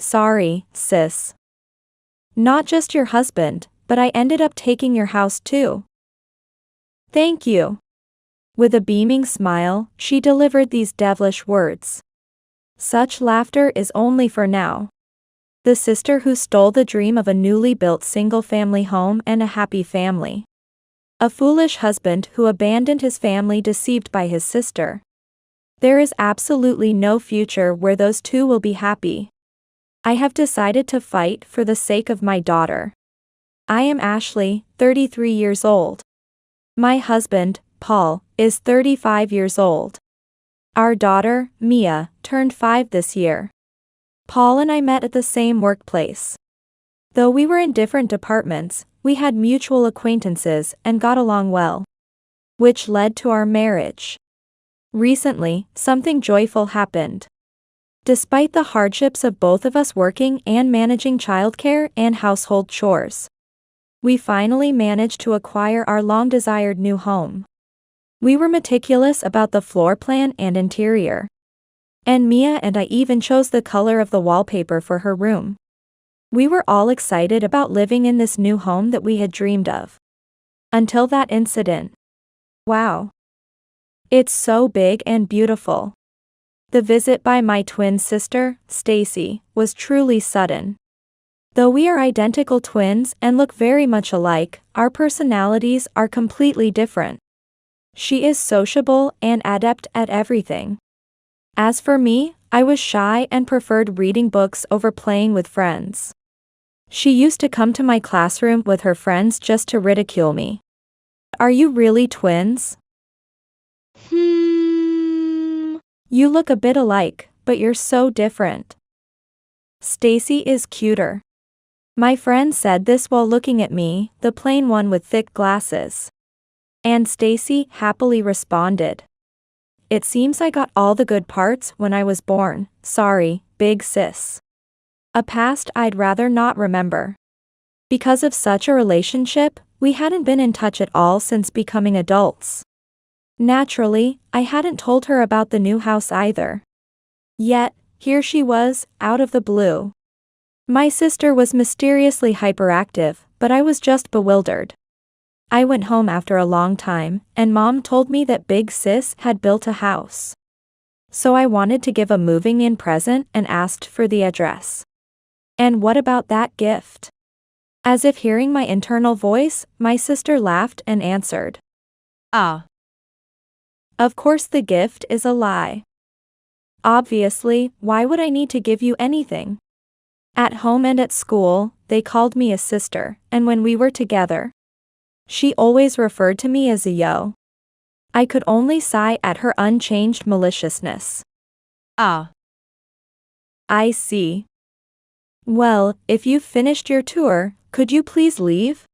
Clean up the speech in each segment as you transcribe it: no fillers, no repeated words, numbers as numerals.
Sorry, sis. Not just your husband, but I ended up taking your house too. Thank you. With a beaming smile, she delivered these devilish words. Such laughter is only for now. The sister who stole the dream of a newly built single-family home and a happy family. A foolish husband who abandoned his family deceived by his sister. There is absolutely no future where those two will be happy. I have decided to fight for the sake of my daughter. I am Ashley, 33 years old. My husband, Paul, is 35 years old. Our daughter, Mia, turned 5 this year. Paul and I met at the same workplace. Though we were in different departments, we had mutual acquaintances and got along well. Which led to our marriage. Recently, something joyful happened. Despite the hardships of both of us working and managing childcare and household chores, we finally managed to acquire our long-desired new home. We were meticulous about the floor plan and interior. And Mia and I even chose the color of the wallpaper for her room. We were all excited about living in this new home that we had dreamed of. Until that incident. Wow. It's so big and beautiful. The visit by my twin sister, Stacy, was truly sudden. Though we are identical twins and look very much alike, our personalities are completely different. She is sociable and adept at everything. As for me, I was shy and preferred reading books over playing with friends. She used to come to my classroom with her friends just to ridicule me. Are you really twins? You look a bit alike, but you're so different. Stacy is cuter. My friend said this while looking at me, the plain one with thick glasses. And Stacy happily responded. It seems I got all the good parts when I was born, sorry, big sis. A past I'd rather not remember. Because of such a relationship, we hadn't been in touch at all since becoming adults. Naturally, I hadn't told her about the new house either. Yet, here she was, out of the blue. My sister was mysteriously hyperactive, but I was just bewildered. I went home after a long time, and Mom told me that Big Sis had built a house. So I wanted to give a moving-in present and asked for the address. And what about that gift? As if hearing my internal voice, my sister laughed and answered. Ah. Of course the gift is a lie. Obviously, why would I need to give you anything? At home and at school, they called me a sister, and when we were together, she always referred to me as a yo. I could only sigh at her unchanged maliciousness. Ah. I see. Well, if you've finished your tour, could you please leave?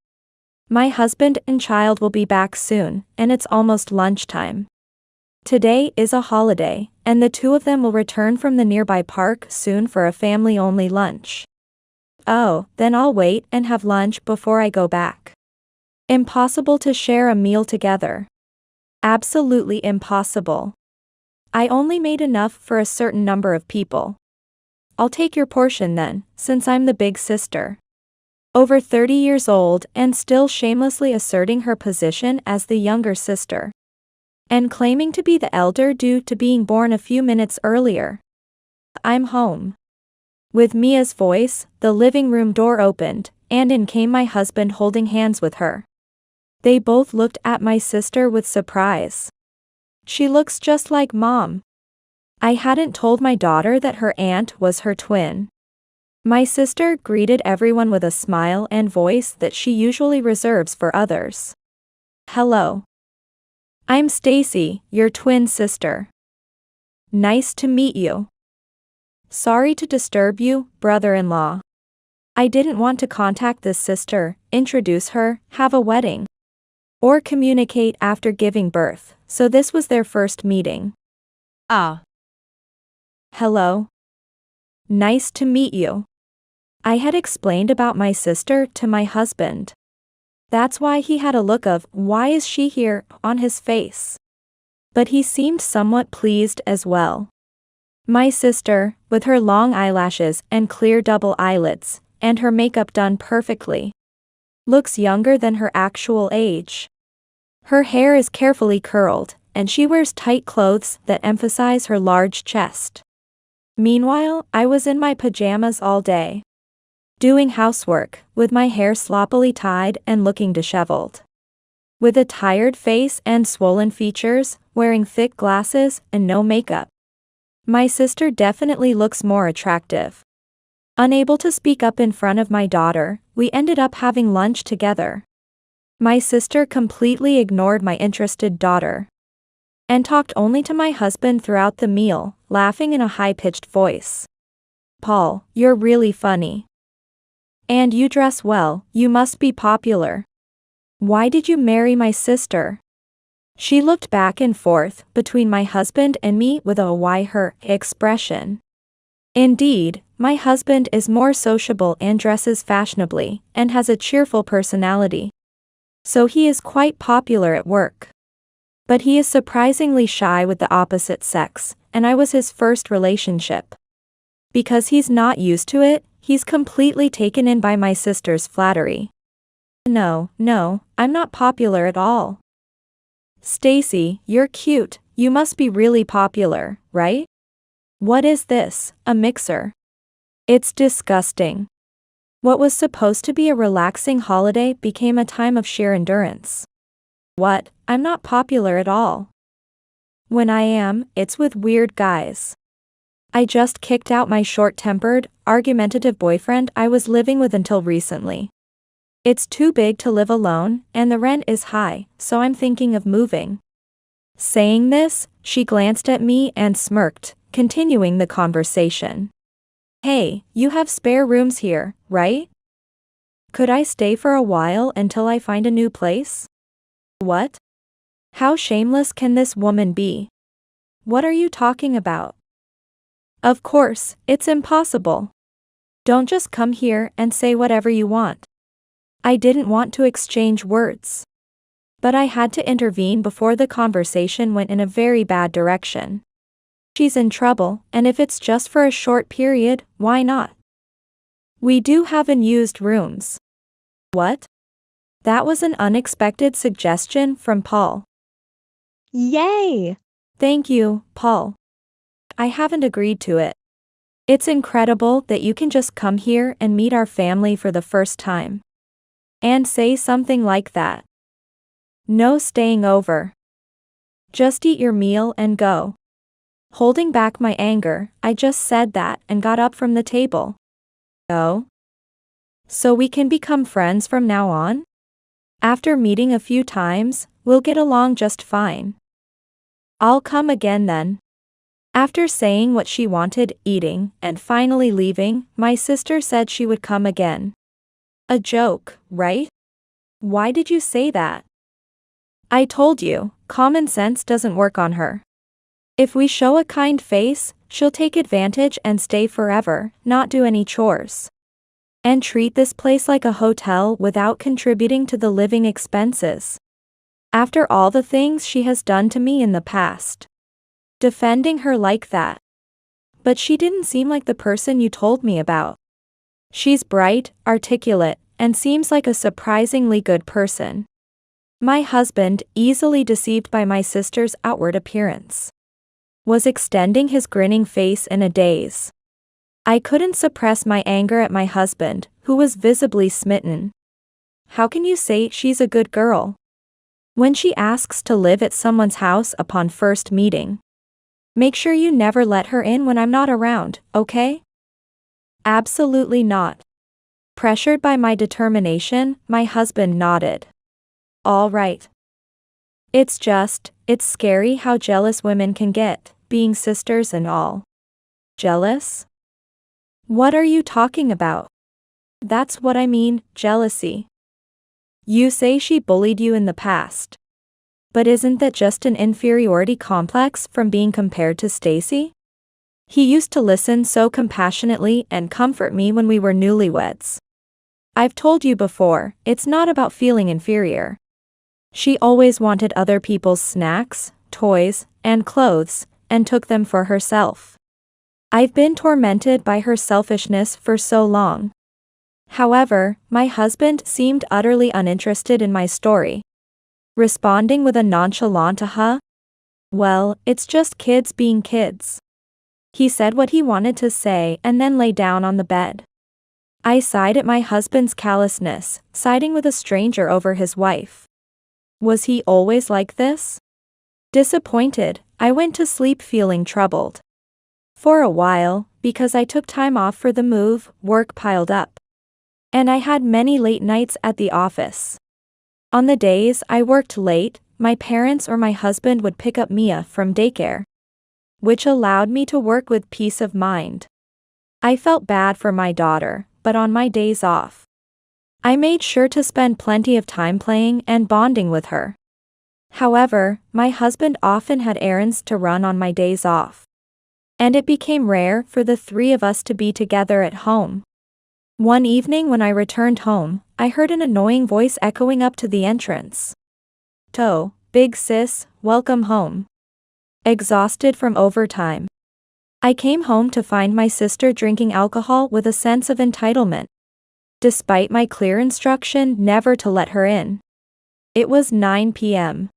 My husband and child will be back soon, and it's almost lunchtime. Today is a holiday, and the two of them will return from the nearby park soon for a family-only lunch. Oh, then I'll wait and have lunch before I go back. Impossible to share a meal together. Absolutely impossible. I only made enough for a certain number of people. I'll take your portion then, since I'm the big sister. Over 30 years old and still shamelessly asserting her position as the younger sister. And claiming to be the elder due to being born a few minutes earlier. I'm home. With Mia's voice, the living room door opened, and in came my husband holding hands with her. They both looked at my sister with surprise. She looks just like Mom. I hadn't told my daughter that her aunt was her twin. My sister greeted everyone with a smile and voice that she usually reserves for others. Hello. I'm Stacy, your twin sister. Nice to meet you. Sorry to disturb you, brother-in-law. I didn't want to contact this sister, introduce her, have a wedding, or communicate after giving birth, so this was their first meeting. Ah. Hello. Nice to meet you. I had explained about my sister to my husband. That's why he had a look of, "Why is she here?" on his face. But he seemed somewhat pleased as well. My sister, with her long eyelashes and clear double eyelids, and her makeup done perfectly, looks younger than her actual age. Her hair is carefully curled, and she wears tight clothes that emphasize her large chest. Meanwhile, I was in my pajamas all day, doing housework, with my hair sloppily tied and looking disheveled. With a tired face and swollen features, wearing thick glasses and no makeup. My sister definitely looks more attractive. Unable to speak up in front of my daughter, we ended up having lunch together. My sister completely ignored my interested daughter and talked only to my husband throughout the meal, laughing in a high-pitched voice. "Paul, you're really funny. And you dress well, you must be popular. Why did you marry my sister?" She looked back and forth between my husband and me with a "why her" expression. Indeed, my husband is more sociable and dresses fashionably, and has a cheerful personality. So he is quite popular at work. But he is surprisingly shy with the opposite sex, and I was his first relationship. Because he's not used to it, he's completely taken in by my sister's flattery. No, I'm not popular at all. Stacy, you're cute, you must be really popular, right? What is this, a mixer? It's disgusting. What was supposed to be a relaxing holiday became a time of sheer endurance. What? I'm not popular at all. When I am, it's with weird guys. I just kicked out my short-tempered, argumentative boyfriend I was living with until recently. It's too big to live alone, and the rent is high, so I'm thinking of moving. Saying this, she glanced at me and smirked, continuing the conversation. Hey, you have spare rooms here, right? Could I stay for a while until I find a new place? What? How shameless can this woman be? What are you talking about? Of course, it's impossible. Don't just come here and say whatever you want. I didn't want to exchange words. But I had to intervene before the conversation went in a very bad direction. She's in trouble, and if it's just for a short period, why not? We do have unused rooms. What? That was an unexpected suggestion from Paul. Yay! Thank you, Paul. I haven't agreed to it. It's incredible that you can just come here and meet our family for the first time. And say something like that. No staying over. Just eat your meal and go. Holding back my anger, I just said that and got up from the table. Oh? So we can become friends from now on? After meeting a few times, we'll get along just fine. I'll come again then. After saying what she wanted, eating, and finally leaving, my sister said she would come again. A joke, right? Why did you say that? I told you, common sense doesn't work on her. If we show a kind face, she'll take advantage and stay forever, not do any chores. And treat this place like a hotel without contributing to the living expenses. After all the things she has done to me in the past. Defending her like that. But she didn't seem like the person you told me about. She's bright, articulate, and seems like a surprisingly good person. My husband, easily deceived by my sister's outward appearance, was extending his grinning face in a daze. I couldn't suppress my anger at my husband, who was visibly smitten. How can you say she's a good girl when she asks to live at someone's house upon first meeting? Make sure you never let her in when I'm not around, okay? Absolutely not. Pressured by my determination, my husband nodded. All right. It's scary how jealous women can get, being sisters and all. Jealous? What are you talking about? That's what I mean, jealousy. You say she bullied you in the past. But isn't that just an inferiority complex from being compared to Stacy? He used to listen so compassionately and comfort me when we were newlyweds. I've told you before, it's not about feeling inferior. She always wanted other people's snacks, toys, and clothes, and took them for herself. I've been tormented by her selfishness for so long. However, my husband seemed utterly uninterested in my story, responding with a nonchalant well, it's just kids being kids. He said what he wanted to say and then lay down on the bed. I sighed at my husband's callousness, siding with a stranger over his wife. Was he always like this? Disappointed, I went to sleep feeling troubled. For a while, because I took time off for the move, work piled up. And I had many late nights at the office. On the days I worked late, my parents or my husband would pick up Mia from daycare, which allowed me to work with peace of mind. I felt bad for my daughter, but on my days off, I made sure to spend plenty of time playing and bonding with her. However, my husband often had errands to run on my days off, and it became rare for the three of us to be together at home. One evening when I returned home, I heard an annoying voice echoing up to the entrance. "Toe, big sis, welcome home." Exhausted from overtime, I came home to find my sister drinking alcohol with a sense of entitlement, despite my clear instruction never to let her in. It was 9 p.m.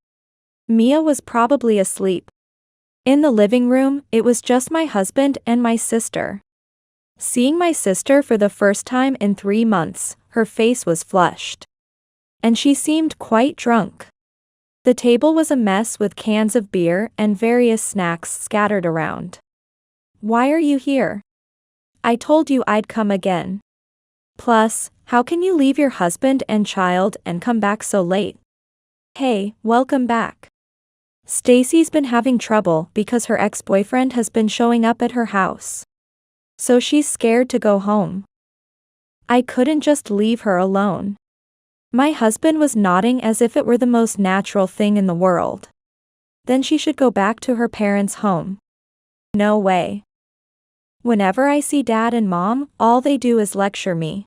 Mia was probably asleep. In the living room, it was just my husband and my sister. Seeing my sister for the first time in 3 months, her face was flushed, and she seemed quite drunk. The table was a mess with cans of beer and various snacks scattered around. "Why are you here? I told you I'd come again. Plus, how can you leave your husband and child and come back so late?" "Hey, welcome back." Stacy's been having trouble because her ex-boyfriend has been showing up at her house, so she's scared to go home. I couldn't just leave her alone. My husband was nodding as if it were the most natural thing in the world. Then she should go back to her parents' home. No way. Whenever I see Dad and Mom, all they do is lecture me.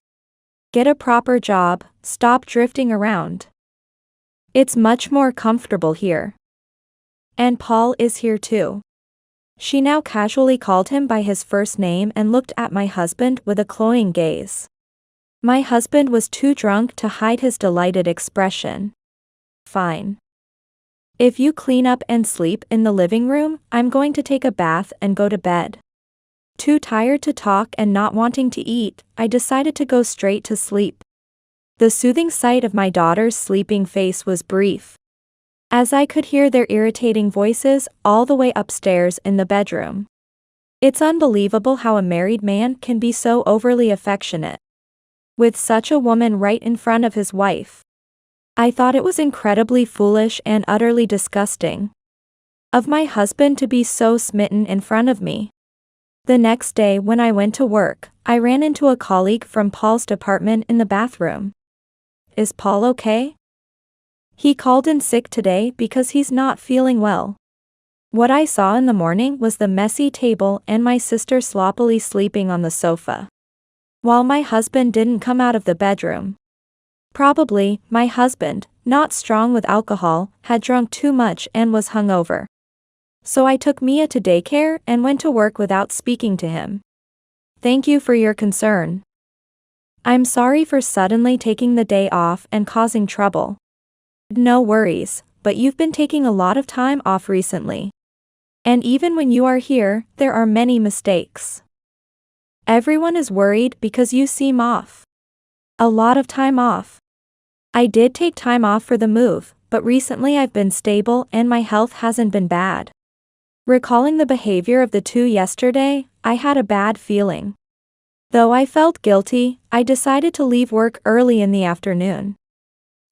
Get a proper job, stop drifting around. It's much more comfortable here. And Paul is here too. She now casually called him by his first name and looked at my husband with a cloying gaze. My husband was too drunk to hide his delighted expression. "Fine. If you clean up and sleep in the living room, I'm going to take a bath and go to bed." Too tired to talk and not wanting to eat, I decided to go straight to sleep. The soothing sight of my daughter's sleeping face was brief, as I could hear their irritating voices all the way upstairs in the bedroom. It's unbelievable how a married man can be so overly affectionate with such a woman right in front of his wife. I thought it was incredibly foolish and utterly disgusting of my husband to be so smitten in front of me. The next day when I went to work, I ran into a colleague from Paul's department in the bathroom. "Is Paul okay? He called in sick today because he's not feeling well." What I saw in the morning was the messy table and my sister sloppily sleeping on the sofa, while my husband didn't come out of the bedroom. Probably, my husband, not strong with alcohol, had drunk too much and was hungover. So I took Mia to daycare and went to work without speaking to him. "Thank you for your concern. I'm sorry for suddenly taking the day off and causing trouble." "No worries, but you've been taking a lot of time off recently. And even when you are here, there are many mistakes. Everyone is worried because you seem off. A lot of time off." I did take time off for the move, but recently I've been stable and my health hasn't been bad. Recalling the behavior of the two yesterday, I had a bad feeling. Though I felt guilty, I decided to leave work early in the afternoon.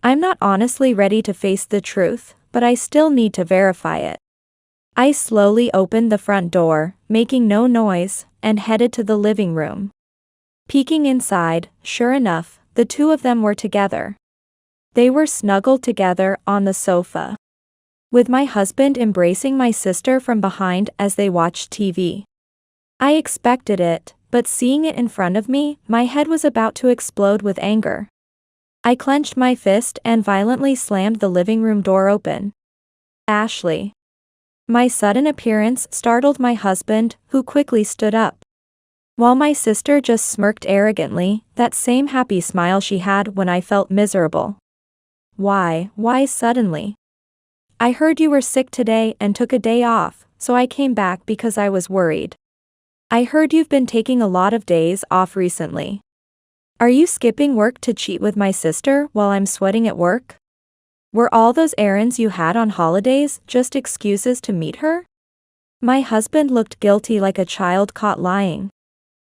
I'm not honestly ready to face the truth, but I still need to verify it. I slowly opened the front door, making no noise, and headed to the living room. Peeking inside, sure enough, the two of them were together. They were snuggled together on the sofa, with my husband embracing my sister from behind as they watched TV. I expected it, but seeing it in front of me, my head was about to explode with anger. I clenched my fist and violently slammed the living room door open. "Ashley, My sudden appearance startled my husband, who quickly stood up. While my sister just smirked arrogantly, that same happy smile she had when I felt miserable. Why suddenly? I heard you were sick today and took a day off, so I came back because I was worried. I heard you've been taking a lot of days off recently. Are you skipping work to cheat with my sister while I'm sweating at work? Were all those errands you had on holidays just excuses to meet her? My husband looked guilty like a child caught lying.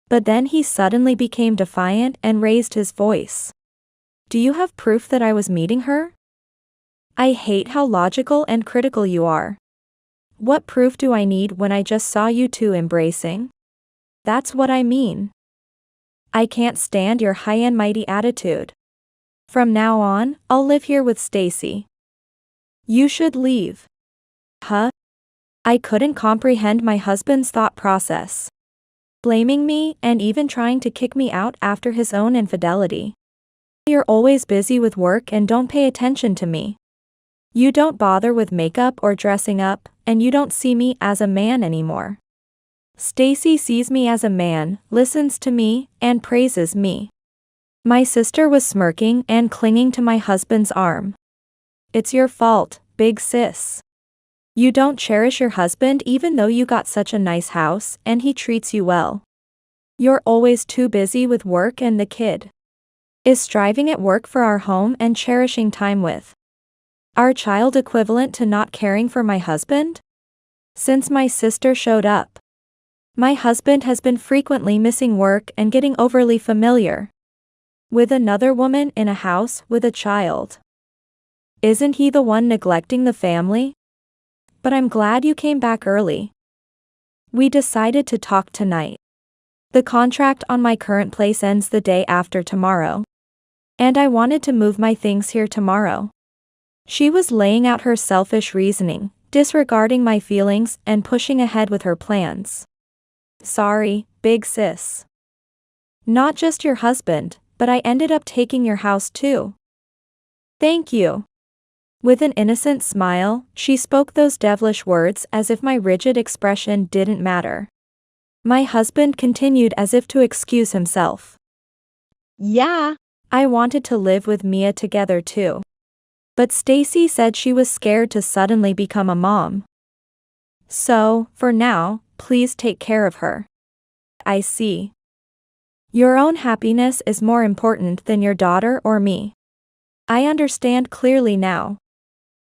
But then he suddenly became defiant and raised his voice. Do you have proof that I was meeting her? I hate how logical and critical you are. What proof do I need when I just saw you two embracing? That's what I mean. I can't stand your high and mighty attitude. From now on, I'll live here with Stacy. You should leave. Huh? I couldn't comprehend my husband's thought process. Blaming me and even trying to kick me out after his own infidelity. You're always busy with work and don't pay attention to me. You don't bother with makeup or dressing up, and you don't see me as a man anymore. Stacy sees me as a man, listens to me, and praises me. My sister was smirking and clinging to my husband's arm. It's your fault, big sis. You don't cherish your husband even though you got such a nice house and he treats you well. You're always too busy with work and the kid. Is striving at work for our home and cherishing time with our child equivalent to not caring for my husband? Since my sister showed up, my husband has been frequently missing work and getting overly familiar with another woman in a house with a child. Isn't he the one neglecting the family? But I'm glad you came back early. We decided to talk tonight. The contract on my current place ends the day after tomorrow. And I wanted to move my things here tomorrow. She was laying out her selfish reasoning, disregarding my feelings and pushing ahead with her plans. Sorry, big sis. Not just your husband, but I ended up taking your house too. Thank you. With an innocent smile, she spoke those devilish words as if my rigid expression didn't matter. My husband continued as if to excuse himself. Yeah, I wanted to live with Mia together too. But Stacy said she was scared to suddenly become a mom. So, for now, please take care of her. I see. Your own happiness is more important than your daughter or me. I understand clearly now.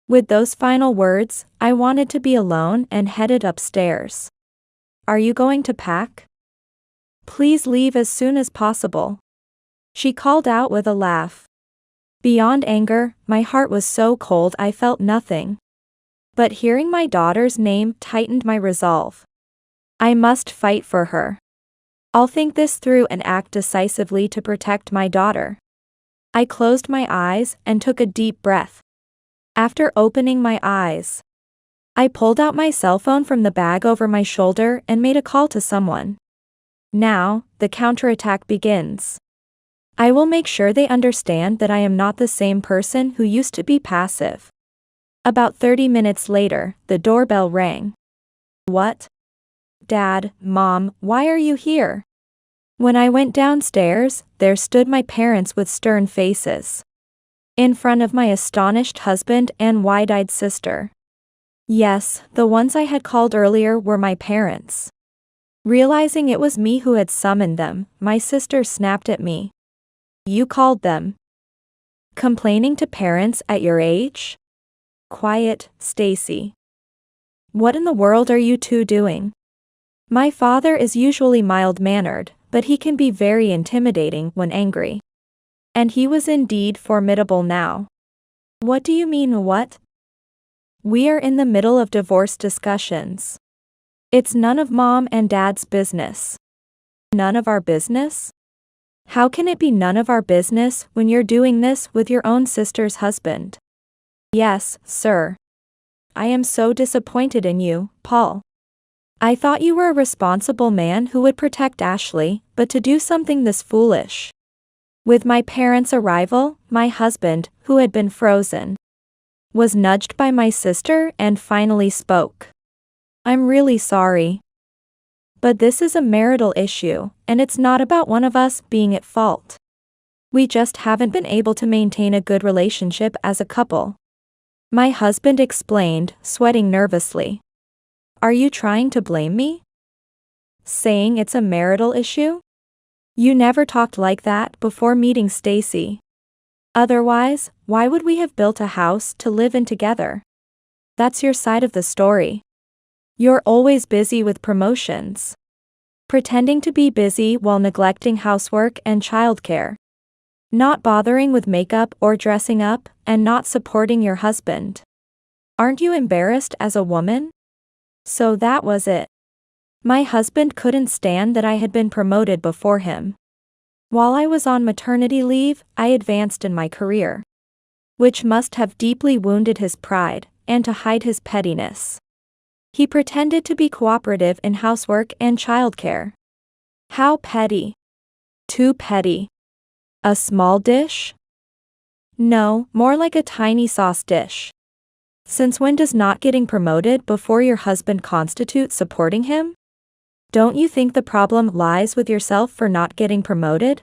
With those final words, I wanted to be alone and headed upstairs. Are you going to pack? Please leave as soon as possible. She called out with a laugh. Beyond anger, my heart was so cold I felt nothing. But hearing my daughter's name tightened my resolve. I must fight for her. I'll think this through and act decisively to protect my daughter. I closed my eyes and took a deep breath. After opening my eyes, I pulled out my cell phone from the bag over my shoulder and made a call to someone. Now, the counterattack begins. I will make sure they understand that I am not the same person who used to be passive. About 30 minutes later, the doorbell rang. What? Dad, Mom, why are you here? When I went downstairs, there stood my parents with stern faces. In front of my astonished husband and wide-eyed sister. Yes, the ones I had called earlier were my parents. Realizing it was me who had summoned them, my sister snapped at me. You called them? Complaining to parents at your age? Quiet, Stacy. What in the world are you two doing? My father is usually mild-mannered, but he can be very intimidating when angry. And he was indeed formidable now. What do you mean what? We are in the middle of divorce discussions. It's none of Mom and Dad's business. None of our business? How can it be none of our business when you're doing this with your own sister's husband? Yes, sir. I am so disappointed in you, Paul. I thought you were a responsible man who would protect Ashley, but to do something this foolish. With my parents' arrival, my husband, who had been frozen, was nudged by my sister and finally spoke. I'm really sorry. But this is a marital issue, and it's not about one of us being at fault. We just haven't been able to maintain a good relationship as a couple. My husband explained, sweating nervously. Are you trying to blame me? Saying it's a marital issue? You never talked like that before meeting Stacy. Otherwise, why would we have built a house to live in together? That's your side of the story. You're always busy with promotions. Pretending to be busy while neglecting housework and childcare. Not bothering with makeup or dressing up, and not supporting your husband. Aren't you embarrassed as a woman? So that was it. My husband couldn't stand that I had been promoted before him. While I was on maternity leave, I advanced in my career. Which must have deeply wounded his pride, and to hide his pettiness. He pretended to be cooperative in housework and childcare. How petty. Too petty. A small dish? No, more like a tiny sauce dish. Since when does not getting promoted before your husband constitute supporting him? Don't you think the problem lies with yourself for not getting promoted?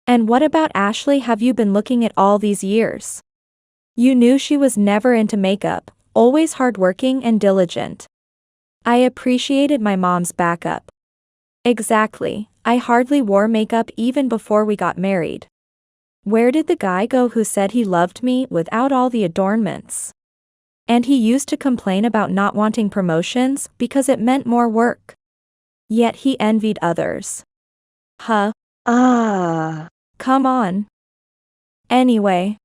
And what about Ashley have you been looking at all these years? You knew she was never into makeup, always hardworking and diligent. I appreciated my mom's backup. Exactly, I hardly wore makeup even before we got married. Where did the guy go who said he loved me without all the adornments? And he used to complain about not wanting promotions because it meant more work. Yet he envied others. Huh? Come on. Anyway.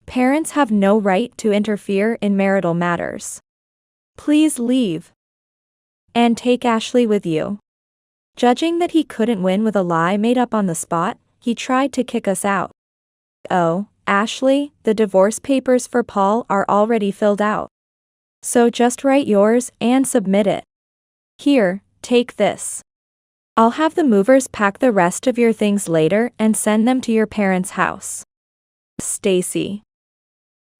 Parents have no right to interfere in marital matters. Please leave. And take Ashley with you. Judging that he couldn't win with a lie made up on the spot, he tried to kick us out. Oh, Ashley, the divorce papers for Paul are already filled out. So just write yours and submit it. Here, take this. I'll have the movers pack the rest of your things later and send them to your parents' house. Stacy.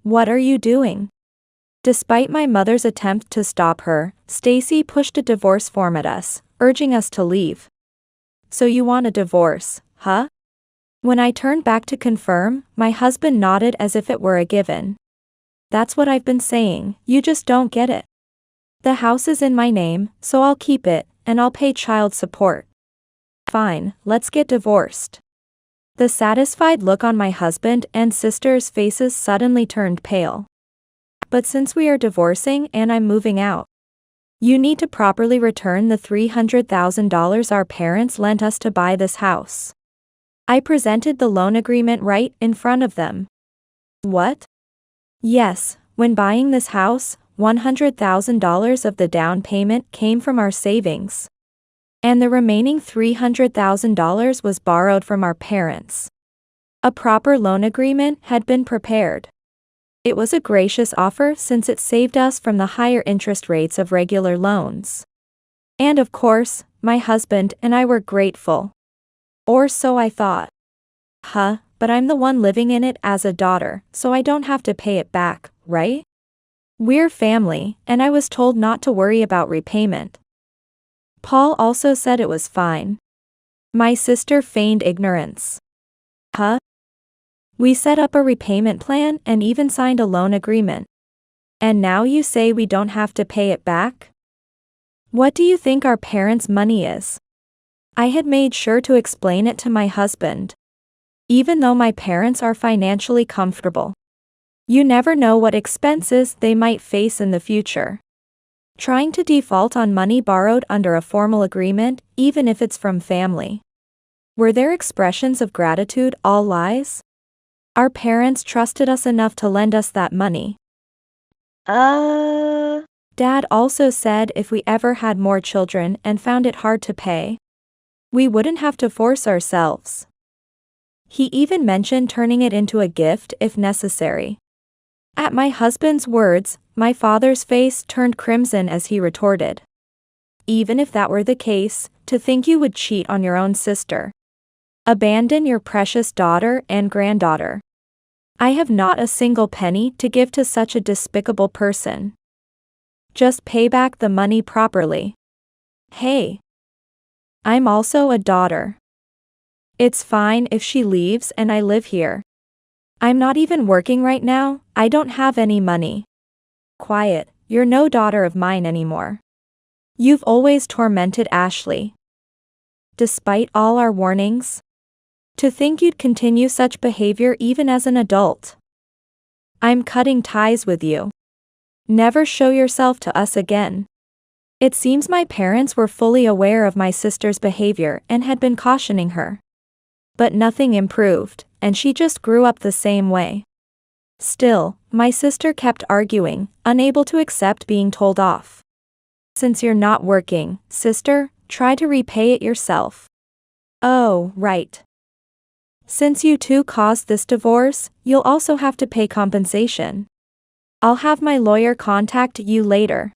What are you doing? Despite my mother's attempt to stop her, Stacy pushed a divorce form at us, urging us to leave. So you want a divorce, huh? When I turned back to confirm, my husband nodded as if it were a given. That's what I've been saying, you just don't get it. The house is in my name, so I'll keep it, and I'll pay child support. Fine, let's get divorced. The satisfied look on my husband and sister's faces suddenly turned pale. But since we are divorcing and I'm moving out, you need to properly return the $300,000 our parents lent us to buy this house. I presented the loan agreement right in front of them. What? Yes, when buying this house, $100,000 of the down payment came from our savings. And the remaining $300,000 was borrowed from our parents. A proper loan agreement had been prepared. It was a gracious offer since it saved us from the higher interest rates of regular loans. And of course, my husband and I were grateful. Or so I thought. Huh, but I'm the one living in it as a daughter, so I don't have to pay it back, right? We're family, and I was told not to worry about repayment. Paul also said it was fine. My sister feigned ignorance. Huh? We set up a repayment plan and even signed a loan agreement. And now you say we don't have to pay it back? What do you think our parents' money is? I had made sure to explain it to my husband. Even though my parents are financially comfortable. You never know what expenses they might face in the future. Trying to default on money borrowed under a formal agreement, even if it's from family. Were their expressions of gratitude all lies? Our parents trusted us enough to lend us that money. Dad also said if we ever had more children and found it hard to pay, we wouldn't have to force ourselves. He even mentioned turning it into a gift if necessary. At my husband's words, my father's face turned crimson as he retorted. Even if that were the case, to think you would cheat on your own sister. Abandon your precious daughter and granddaughter. I have not a single penny to give to such a despicable person. Just pay back the money properly. Hey. I'm also a daughter. It's fine if she leaves and I live here. I'm not even working right now, I don't have any money. Quiet, you're no daughter of mine anymore. You've always tormented Ashley. Despite all our warnings? To think you'd continue such behavior even as an adult. I'm cutting ties with you. Never show yourself to us again. It seems my parents were fully aware of my sister's behavior and had been cautioning her. But nothing improved, and she just grew up the same way. Still, my sister kept arguing, unable to accept being told off. Since you're not working, sister, try to repay it yourself. Oh, right. Since you two caused this divorce, you'll also have to pay compensation. I'll have my lawyer contact you later.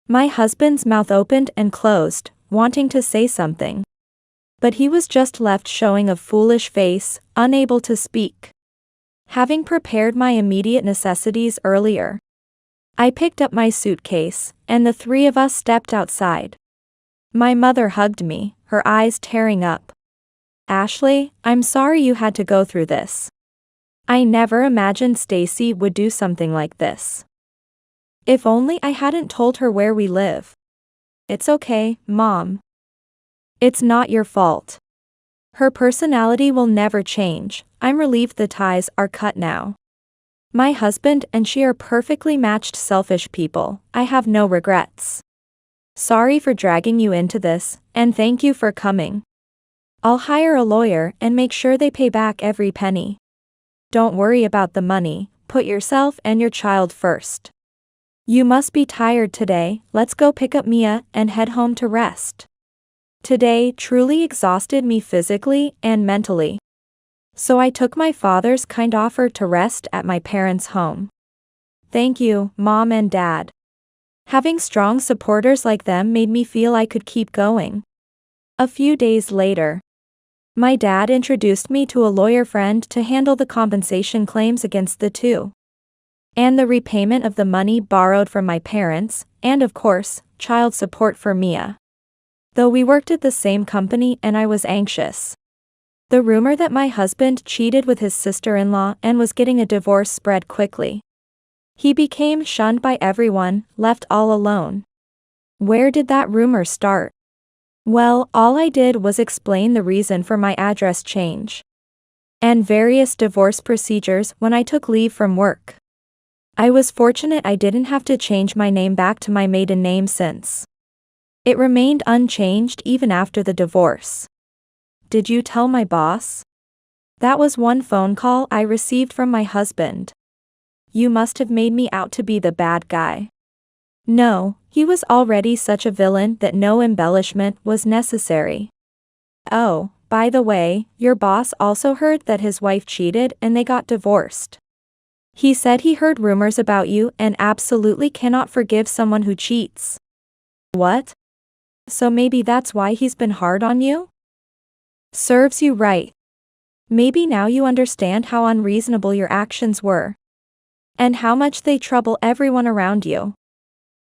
My husband's mouth opened and closed, wanting to say something. But he was just left showing a foolish face, unable to speak. Having prepared my immediate necessities earlier, I picked up my suitcase, and the three of us stepped outside. My mother hugged me, her eyes tearing up. Ashley, I'm sorry you had to go through this. I never imagined Stacy would do something like this. If only I hadn't told her where we live. It's okay, Mom. It's not your fault. Her personality will never change, I'm relieved the ties are cut now. My husband and she are perfectly matched selfish people, I have no regrets. Sorry for dragging you into this, and thank you for coming. I'll hire a lawyer and make sure they pay back every penny. Don't worry about the money, put yourself and your child first. You must be tired today, let's go pick up Mia and head home to rest. Today truly exhausted me physically and mentally. So I took my father's kind offer to rest at my parents' home. Thank you, Mom and Dad. Having strong supporters like them made me feel I could keep going. A few days later, my dad introduced me to a lawyer friend to handle the compensation claims against the two. And the repayment of the money borrowed from my parents, and of course, child support for Mia. Though we worked at the same company and I was anxious. The rumor that my husband cheated with his sister-in-law and was getting a divorce spread quickly. He became shunned by everyone, left all alone. Where did that rumor start? Well, all I did was explain the reason for my address change. And various divorce procedures when I took leave from work. I was fortunate I didn't have to change my name back to my maiden name since it remained unchanged even after the divorce. Did you tell my boss? That was one phone call I received from my husband. You must have made me out to be the bad guy. No, he was already such a villain that no embellishment was necessary. Oh, by the way, your boss also heard that his wife cheated and they got divorced. He said he heard rumors about you and absolutely cannot forgive someone who cheats. What? So maybe that's why he's been hard on you? Serves you right. Maybe now you understand how unreasonable your actions were. And how much they trouble everyone around you.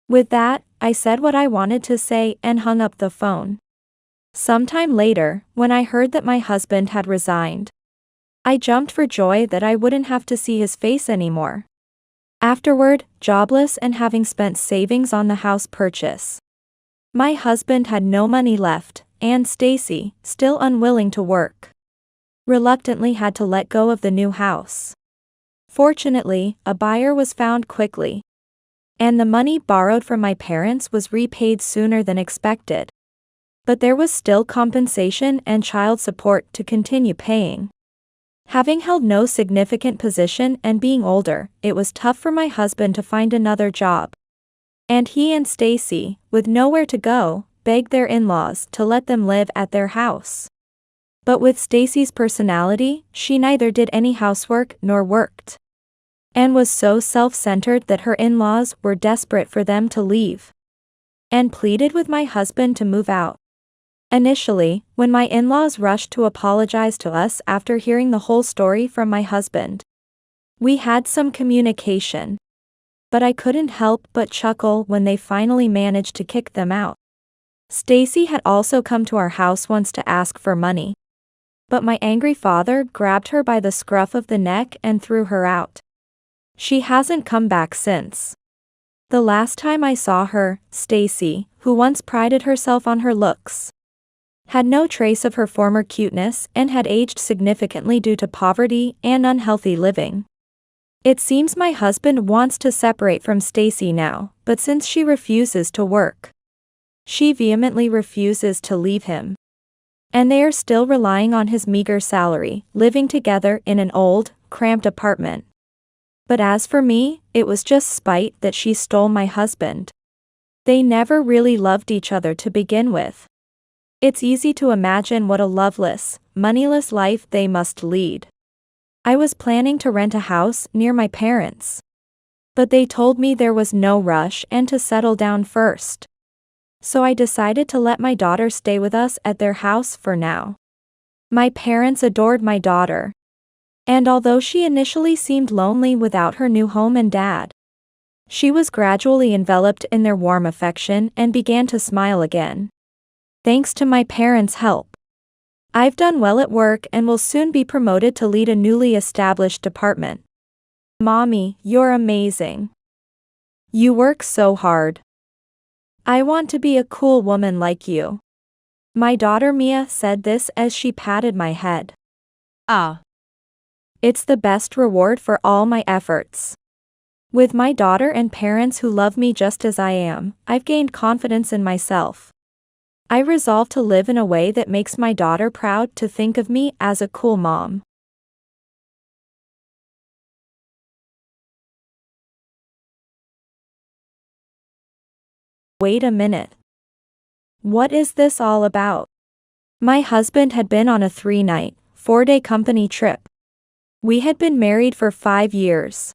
With that, I said what I wanted to say and hung up the phone. Sometime later, when I heard that my husband had resigned, I jumped for joy that I wouldn't have to see his face anymore. Afterward, jobless and having spent savings on the house purchase, my husband had no money left, and Stacy, still unwilling to work, reluctantly had to let go of the new house. Fortunately, a buyer was found quickly. And the money borrowed from my parents was repaid sooner than expected. But there was still compensation and child support to continue paying. Having held no significant position and being older, it was tough for my husband to find another job. And he and Stacy, with nowhere to go, begged their in-laws to let them live at their house. But with Stacy's personality, she neither did any housework nor worked. And was so self-centered that her in-laws were desperate for them to leave. And pleaded with my husband to move out. Initially, when my in-laws rushed to apologize to us after hearing the whole story from my husband, we had some communication. But I couldn't help but chuckle when they finally managed to kick them out. Stacy had also come to our house once to ask for money. But my angry father grabbed her by the scruff of the neck and threw her out. She hasn't come back since. The last time I saw her, Stacy, who once prided herself on her looks, had no trace of her former cuteness and had aged significantly due to poverty and unhealthy living. It seems my husband wants to separate from Stacy now, but since she refuses to work, she vehemently refuses to leave him. And they are still relying on his meager salary, living together in an old, cramped apartment. But as for me, it was just spite that she stole my husband. They never really loved each other to begin with. It's easy to imagine what a loveless, moneyless life they must lead. I was planning to rent a house near my parents, but they told me there was no rush and to settle down first. So I decided to let my daughter stay with us at their house for now. My parents adored my daughter, and although she initially seemed lonely without her new home and dad, she was gradually enveloped in their warm affection and began to smile again. Thanks to my parents' help, I've done well at work and will soon be promoted to lead a newly established department. Mommy, you're amazing. You work so hard. I want to be a cool woman like you. My daughter Mia said this as she patted my head. Ah. It's the best reward for all my efforts. With my daughter and parents who love me just as I am, I've gained confidence in myself. I resolve to live in a way that makes my daughter proud to think of me as a cool mom. Wait a minute. What is this all about? My husband had been on a 3-night, 4-day company trip. We had been married for 5 years.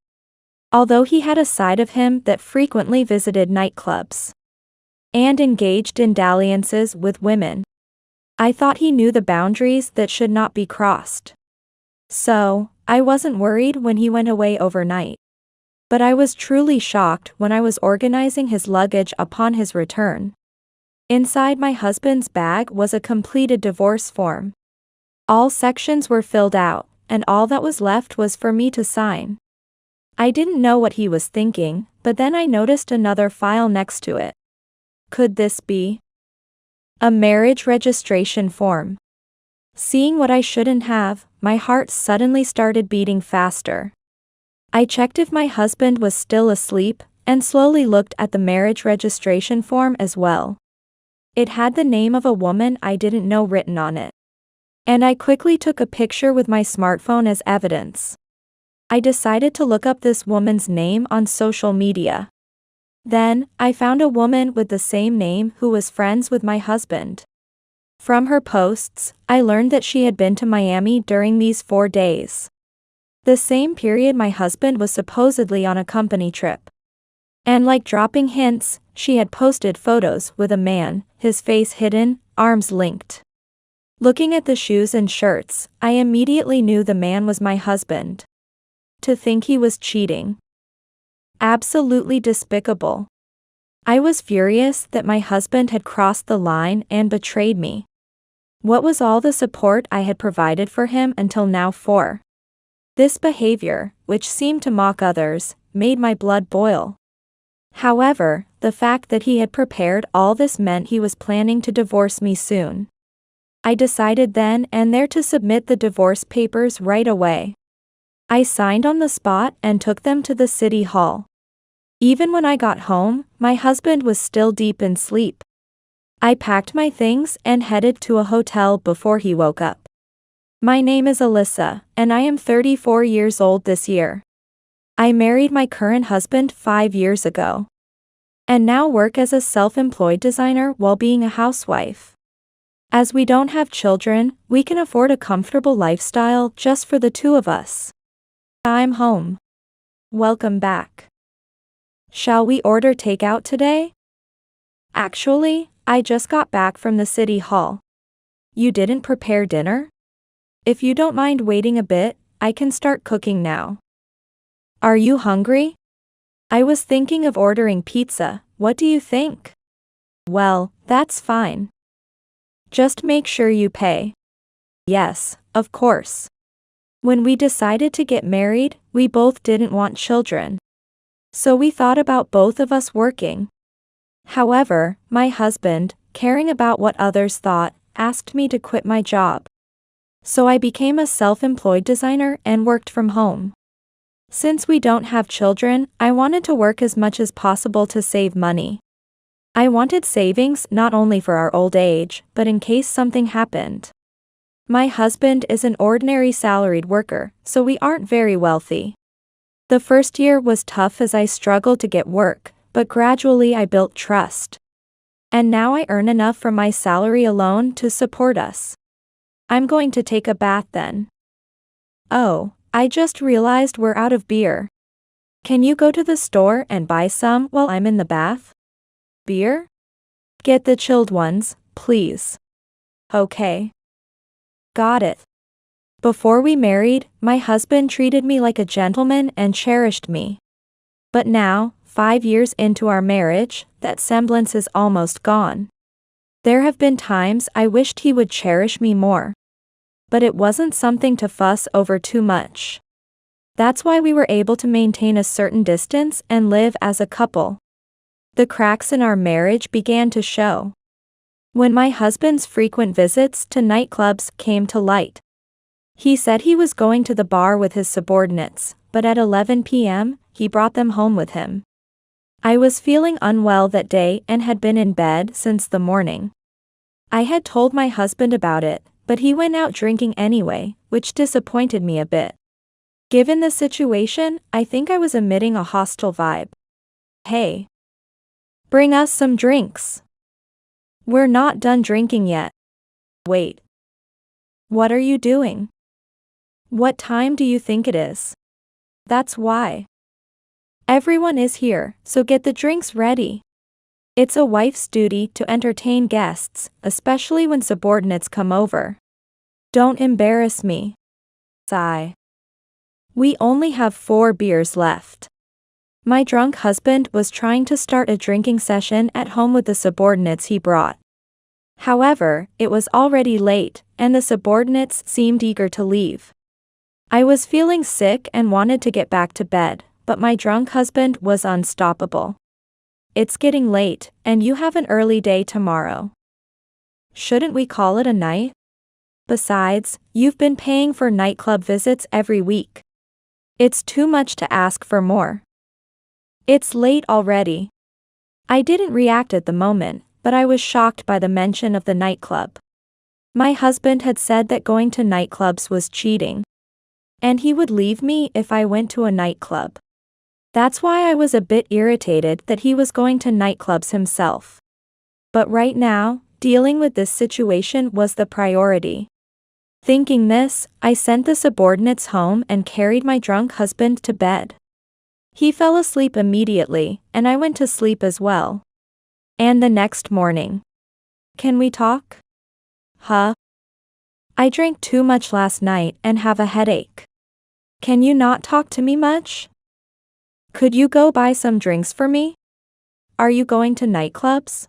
Although he had a side of him that frequently visited nightclubs and engaged in dalliances with women, I thought he knew the boundaries that should not be crossed. So, I wasn't worried when he went away overnight. But I was truly shocked when I was organizing his luggage upon his return. Inside my husband's bag was a completed divorce form. All sections were filled out, and all that was left was for me to sign. I didn't know what he was thinking, but then I noticed another file next to it. Could this be a marriage registration form? Seeing what I shouldn't have, my heart suddenly started beating faster. I checked if my husband was still asleep, and slowly looked at the marriage registration form as well. It had the name of a woman I didn't know written on it. And I quickly took a picture with my smartphone as evidence. I decided to look up this woman's name on social media. Then, I found a woman with the same name who was friends with my husband. From her posts, I learned that she had been to Miami during these 4 days. The same period my husband was supposedly on a company trip. And like dropping hints, she had posted photos with a man, his face hidden, arms linked. Looking at the shoes and shirts, I immediately knew the man was my husband. To think he was cheating. Absolutely despicable. I was furious that my husband had crossed the line and betrayed me. What was all the support I had provided for him until now for? This behavior, which seemed to mock others, made my blood boil. However, the fact that he had prepared all this meant he was planning to divorce me soon. I decided then and there to submit the divorce papers right away. I signed on the spot and took them to the city hall. Even when I got home, my husband was still deep in sleep. I packed my things and headed to a hotel before he woke up. My name is Alyssa, and I am 34 years old this year. I married my current husband 5 years ago. And now work as a self-employed designer while being a housewife. As we don't have children, we can afford a comfortable lifestyle just for the two of us. I'm home. Welcome back. Shall we order takeout today? Actually, I just got back from the city hall. You didn't prepare dinner? If you don't mind waiting a bit, I can start cooking now. Are you hungry? I was thinking of ordering pizza, what do you think? Well, that's fine. Just make sure you pay. Yes, of course. When we decided to get married, we both didn't want children. So we thought about both of us working. However, my husband, caring about what others thought, asked me to quit my job. So I became a self-employed designer and worked from home. Since we don't have children, I wanted to work as much as possible to save money. I wanted savings not only for our old age, but in case something happened. My husband is an ordinary salaried worker, so we aren't very wealthy. The first year was tough as I struggled to get work, but gradually I built trust. And now I earn enough from my salary alone to support us. I'm going to take a bath then. Oh, I just realized we're out of beer. Can you go to the store and buy some while I'm in the bath? Beer? Get the chilled ones, please. Okay. Got it. Before we married, my husband treated me like a gentleman and cherished me. But now, 5 years into our marriage, that semblance is almost gone. There have been times I wished he would cherish me more. But it wasn't something to fuss over too much. That's why we were able to maintain a certain distance and live as a couple. The cracks in our marriage began to show when my husband's frequent visits to nightclubs came to light. He said he was going to the bar with his subordinates, but at 11 p.m., he brought them home with him. I was feeling unwell that day and had been in bed since the morning. I had told my husband about it, but he went out drinking anyway, which disappointed me a bit. Given the situation, I think I was emitting a hostile vibe. Hey. Bring us some drinks. We're not done drinking yet. Wait. What are you doing? What time do you think it is? That's why. Everyone is here, so get the drinks ready. It's a wife's duty to entertain guests, especially when subordinates come over. Don't embarrass me. Sigh. We only have 4 beers left. My drunk husband was trying to start a drinking session at home with the subordinates he brought. However, it was already late, and the subordinates seemed eager to leave. I was feeling sick and wanted to get back to bed, but my drunk husband was unstoppable. It's getting late, and you have an early day tomorrow. Shouldn't we call it a night? Besides, you've been paying for nightclub visits every week. It's too much to ask for more. It's late already. I didn't react at the moment, but I was shocked by the mention of the nightclub. My husband had said that going to nightclubs was cheating. And he would leave me if I went to a nightclub. That's why I was a bit irritated that he was going to nightclubs himself. But right now, dealing with this situation was the priority. Thinking this, I sent the subordinates home and carried my drunk husband to bed. He fell asleep immediately, and I went to sleep as well. And the next morning. Can we talk? Huh? I drank too much last night and have a headache. Can you not talk to me much? Could you go buy some drinks for me? Are you going to nightclubs?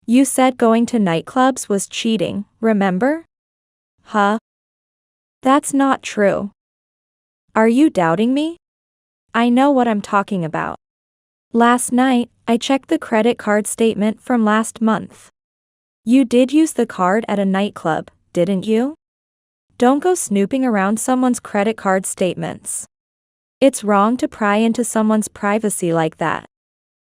You said going to nightclubs was cheating, remember? Huh? That's not true. Are you doubting me? I know what I'm talking about. Last night, I checked the credit card statement from last month. You did use the card at a nightclub, didn't you? Don't go snooping around someone's credit card statements. It's wrong to pry into someone's privacy like that.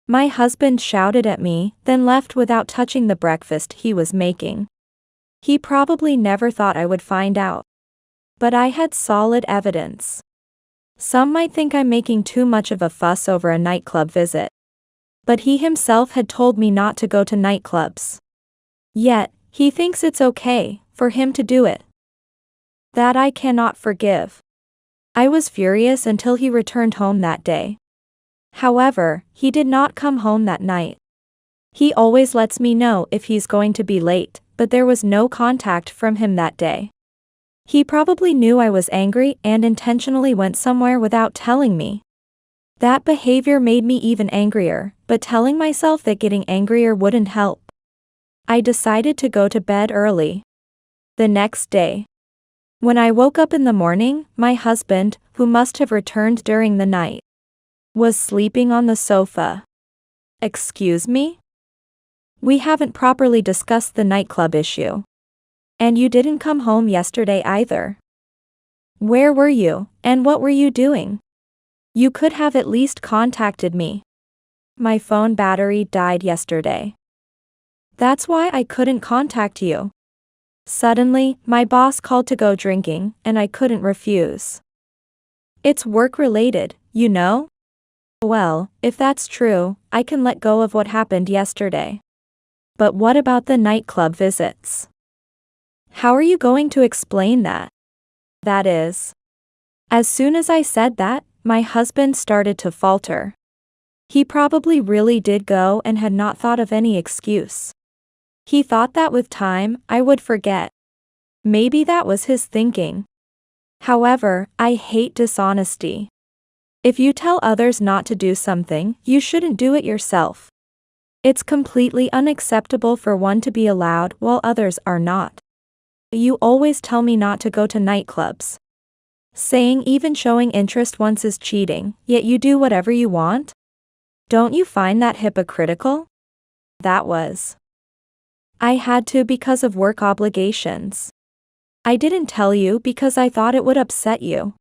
My husband shouted at me, then left without touching the breakfast he was making. He probably never thought I would find out. But I had solid evidence. Some might think I'm making too much of a fuss over a nightclub visit. But he himself had told me not to go to nightclubs. Yet, he thinks it's okay for him to do it. That I cannot forgive. I was furious until he returned home that day. However, he did not come home that night. He always lets me know if he's going to be late, but there was no contact from him that day. He probably knew I was angry and intentionally went somewhere without telling me. That behavior made me even angrier, but telling myself that getting angrier wouldn't help. I decided to go to bed early. The next day, when I woke up in the morning, my husband, who must have returned during the night, was sleeping on the sofa. Excuse me? We haven't properly discussed the nightclub issue. And you didn't come home yesterday either. Where were you, and what were you doing? You could have at least contacted me. My phone battery died yesterday. That's why I couldn't contact you. Suddenly, my boss called to go drinking, and I couldn't refuse. It's work-related, you know? Well, if that's true, I can let go of what happened yesterday. But what about the nightclub visits? How are you going to explain that? That is. As soon as I said that, my husband started to falter. He probably really did go and had not thought of any excuse. He thought that with time, I would forget. Maybe that was his thinking. However, I hate dishonesty. If you tell others not to do something, you shouldn't do it yourself. It's completely unacceptable for one to be allowed while others are not. You always tell me not to go to nightclubs. Saying even showing interest once is cheating, yet you do whatever you want? Don't you find that hypocritical? That was. I had to because of work obligations. I didn't tell you because I thought it would upset you.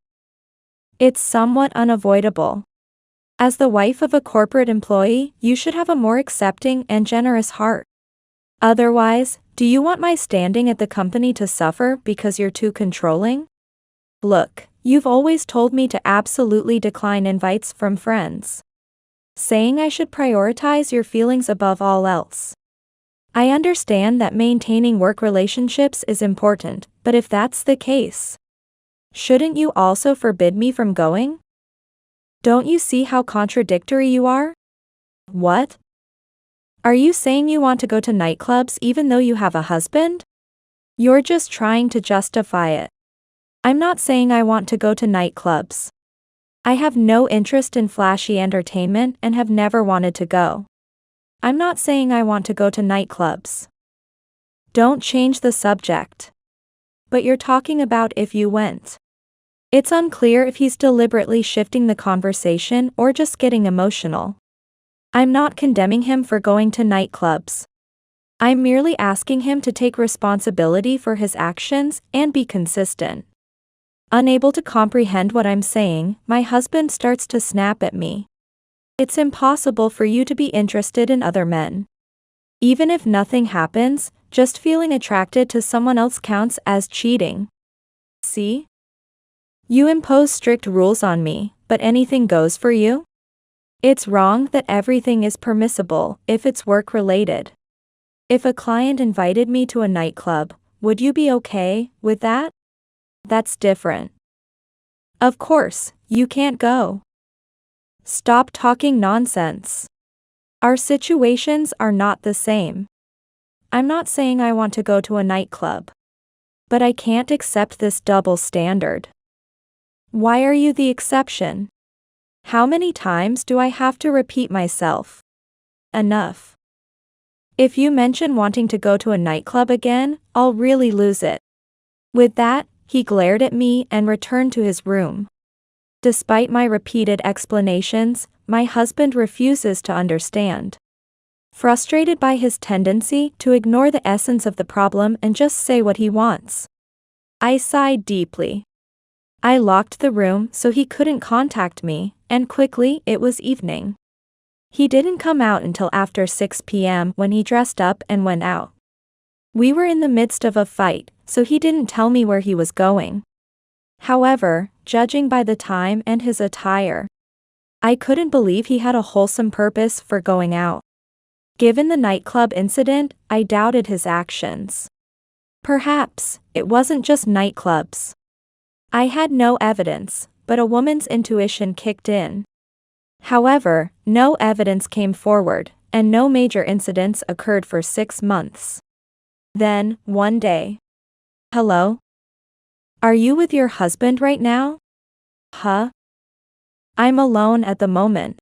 It's somewhat unavoidable. As the wife of a corporate employee, you should have a more accepting and generous heart. Otherwise, do you want my standing at the company to suffer because you're too controlling? Look, you've always told me to absolutely decline invites from friends, saying I should prioritize your feelings above all else. I understand that maintaining work relationships is important, but if that's the case, shouldn't you also forbid me from going? Don't you see how contradictory you are? What? Are you saying you want to go to nightclubs even though you have a husband? You're just trying to justify it. I'm not saying I want to go to nightclubs. I have no interest in flashy entertainment and have never wanted to go. I'm not saying I want to go to nightclubs. Don't change the subject. But you're talking about if you went. It's unclear if he's deliberately shifting the conversation or just getting emotional. I'm not condemning him for going to nightclubs. I'm merely asking him to take responsibility for his actions and be consistent. Unable to comprehend what I'm saying, my husband starts to snap at me. It's impossible for you to be interested in other men. Even if nothing happens, just feeling attracted to someone else counts as cheating. See? You impose strict rules on me, but anything goes for you? It's wrong that everything is permissible if it's work-related. If a client invited me to a nightclub, would you be okay with that? That's different. Of course, you can't go. Stop talking nonsense. Our situations are not the same. I'm not saying I want to go to a nightclub. But I can't accept this double standard. Why are you the exception? How many times do I have to repeat myself? Enough. If you mention wanting to go to a nightclub again, I'll really lose it. With that, he glared at me and returned to his room. Despite my repeated explanations, my husband refuses to understand. Frustrated by his tendency to ignore the essence of the problem and just say what he wants, I sighed deeply. I locked the room so he couldn't contact me, and quickly it was evening. He didn't come out until after 6 p.m. when he dressed up and went out. We were in the midst of a fight, so he didn't tell me where he was going. However, judging by the time and his attire, I couldn't believe he had a wholesome purpose for going out. Given the nightclub incident, I doubted his actions. Perhaps it wasn't just nightclubs. I had no evidence, but a woman's intuition kicked in. However, no evidence came forward, and no major incidents occurred for 6 months. Then, one day. Hello? Are you with your husband right now? Huh? I'm alone at the moment.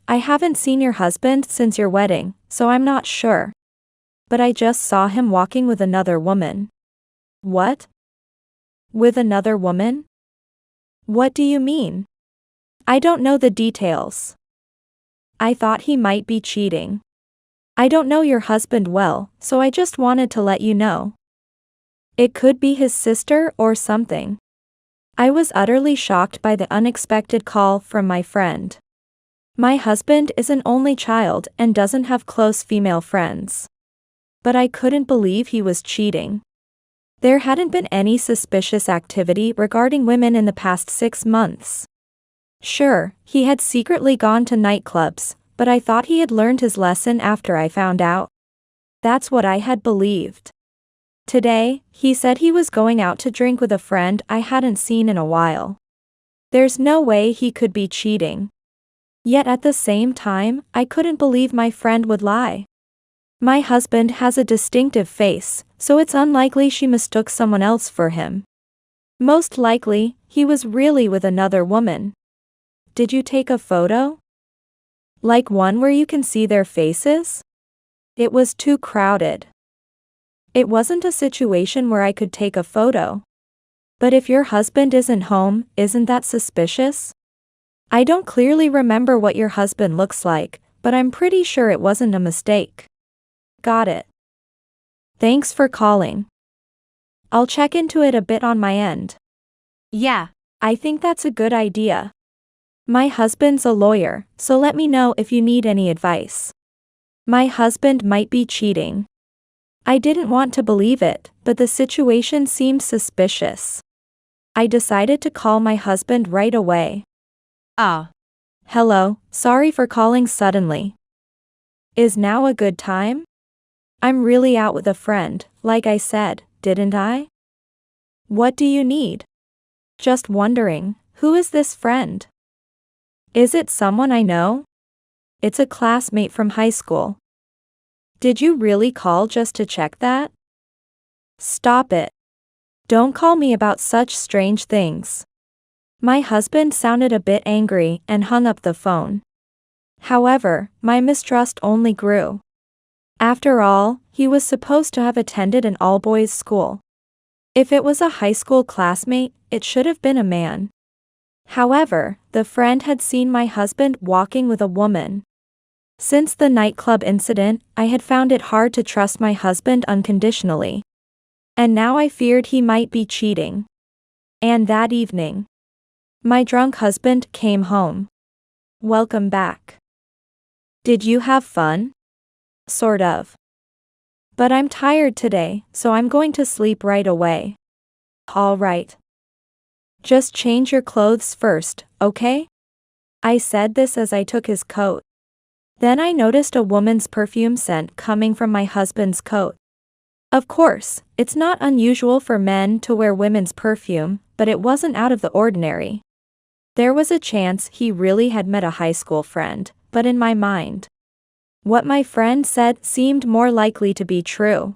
I haven't seen your husband since your wedding, so I'm not sure. But I just saw him walking with another woman. What? With another woman? What do you mean? I don't know the details. I thought he might be cheating. I don't know your husband well, so I just wanted to let you know. It could be his sister or something. I was utterly shocked by the unexpected call from my friend. My husband is an only child and doesn't have close female friends. But I couldn't believe he was cheating. There hadn't been any suspicious activity regarding women in the past 6 months. Sure, he had secretly gone to nightclubs, but I thought he had learned his lesson after I found out. That's what I had believed. Today, he said he was going out to drink with a friend I hadn't seen in a while. There's no way he could be cheating. Yet at the same time, I couldn't believe my friend would lie. My husband has a distinctive face, so it's unlikely she mistook someone else for him. Most likely, he was really with another woman. Did you take a photo? Like one where you can see their faces? It was too crowded. It wasn't a situation where I could take a photo. But if your husband isn't home, isn't that suspicious? I don't clearly remember what your husband looks like, but I'm pretty sure it wasn't a mistake. Got it. Thanks for calling. I'll check into it a bit on my end. Yeah, I think that's a good idea. My husband's a lawyer, so let me know if you need any advice. My husband might be cheating. I didn't want to believe it, but the situation seemed suspicious. I decided to call my husband right away. Hello, sorry for calling suddenly. Is now a good time? I'm really out with a friend, like I said, didn't I? What do you need? Just wondering, who is this friend? Is it someone I know? It's a classmate from high school. Did you really call just to check that? Stop it. Don't call me about such strange things. My husband sounded a bit angry and hung up the phone. However, my mistrust only grew. After all, he was supposed to have attended an all-boys school. If it was a high school classmate, it should have been a man. However, the friend had seen my husband walking with a woman. Since the nightclub incident, I had found it hard to trust my husband unconditionally. And now I feared he might be cheating. And that evening, my drunk husband came home. Welcome back. Did you have fun? Sort of. But I'm tired today, so I'm going to sleep right away. All right. Just change your clothes first, okay? I said this as I took his coat. Then I noticed a woman's perfume scent coming from my husband's coat. Of course, it's not unusual for men to wear women's perfume, but it wasn't out of the ordinary. There was a chance he really had met a high school friend, but in my mind, what my friend said seemed more likely to be true.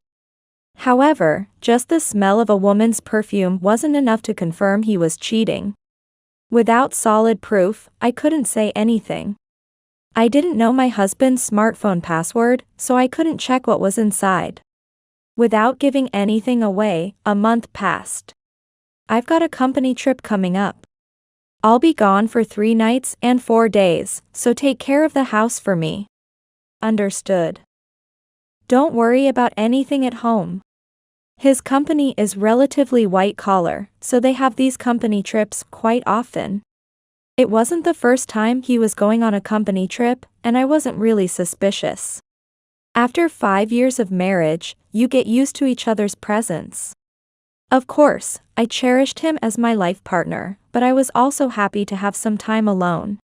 However, just the smell of a woman's perfume wasn't enough to confirm he was cheating. Without solid proof, I couldn't say anything. I didn't know my husband's smartphone password, so I couldn't check what was inside. Without giving anything away, a month passed. I've got a company trip coming up. I'll be gone for 3 nights and 4 days, so take care of the house for me. Understood. Don't worry about anything at home. His company is relatively white-collar, so they have these company trips quite often. It wasn't the first time he was going on a company trip, and I wasn't really suspicious. After 5 years of marriage, you get used to each other's presence. Of course, I cherished him as my life partner, but I was also happy to have some time alone.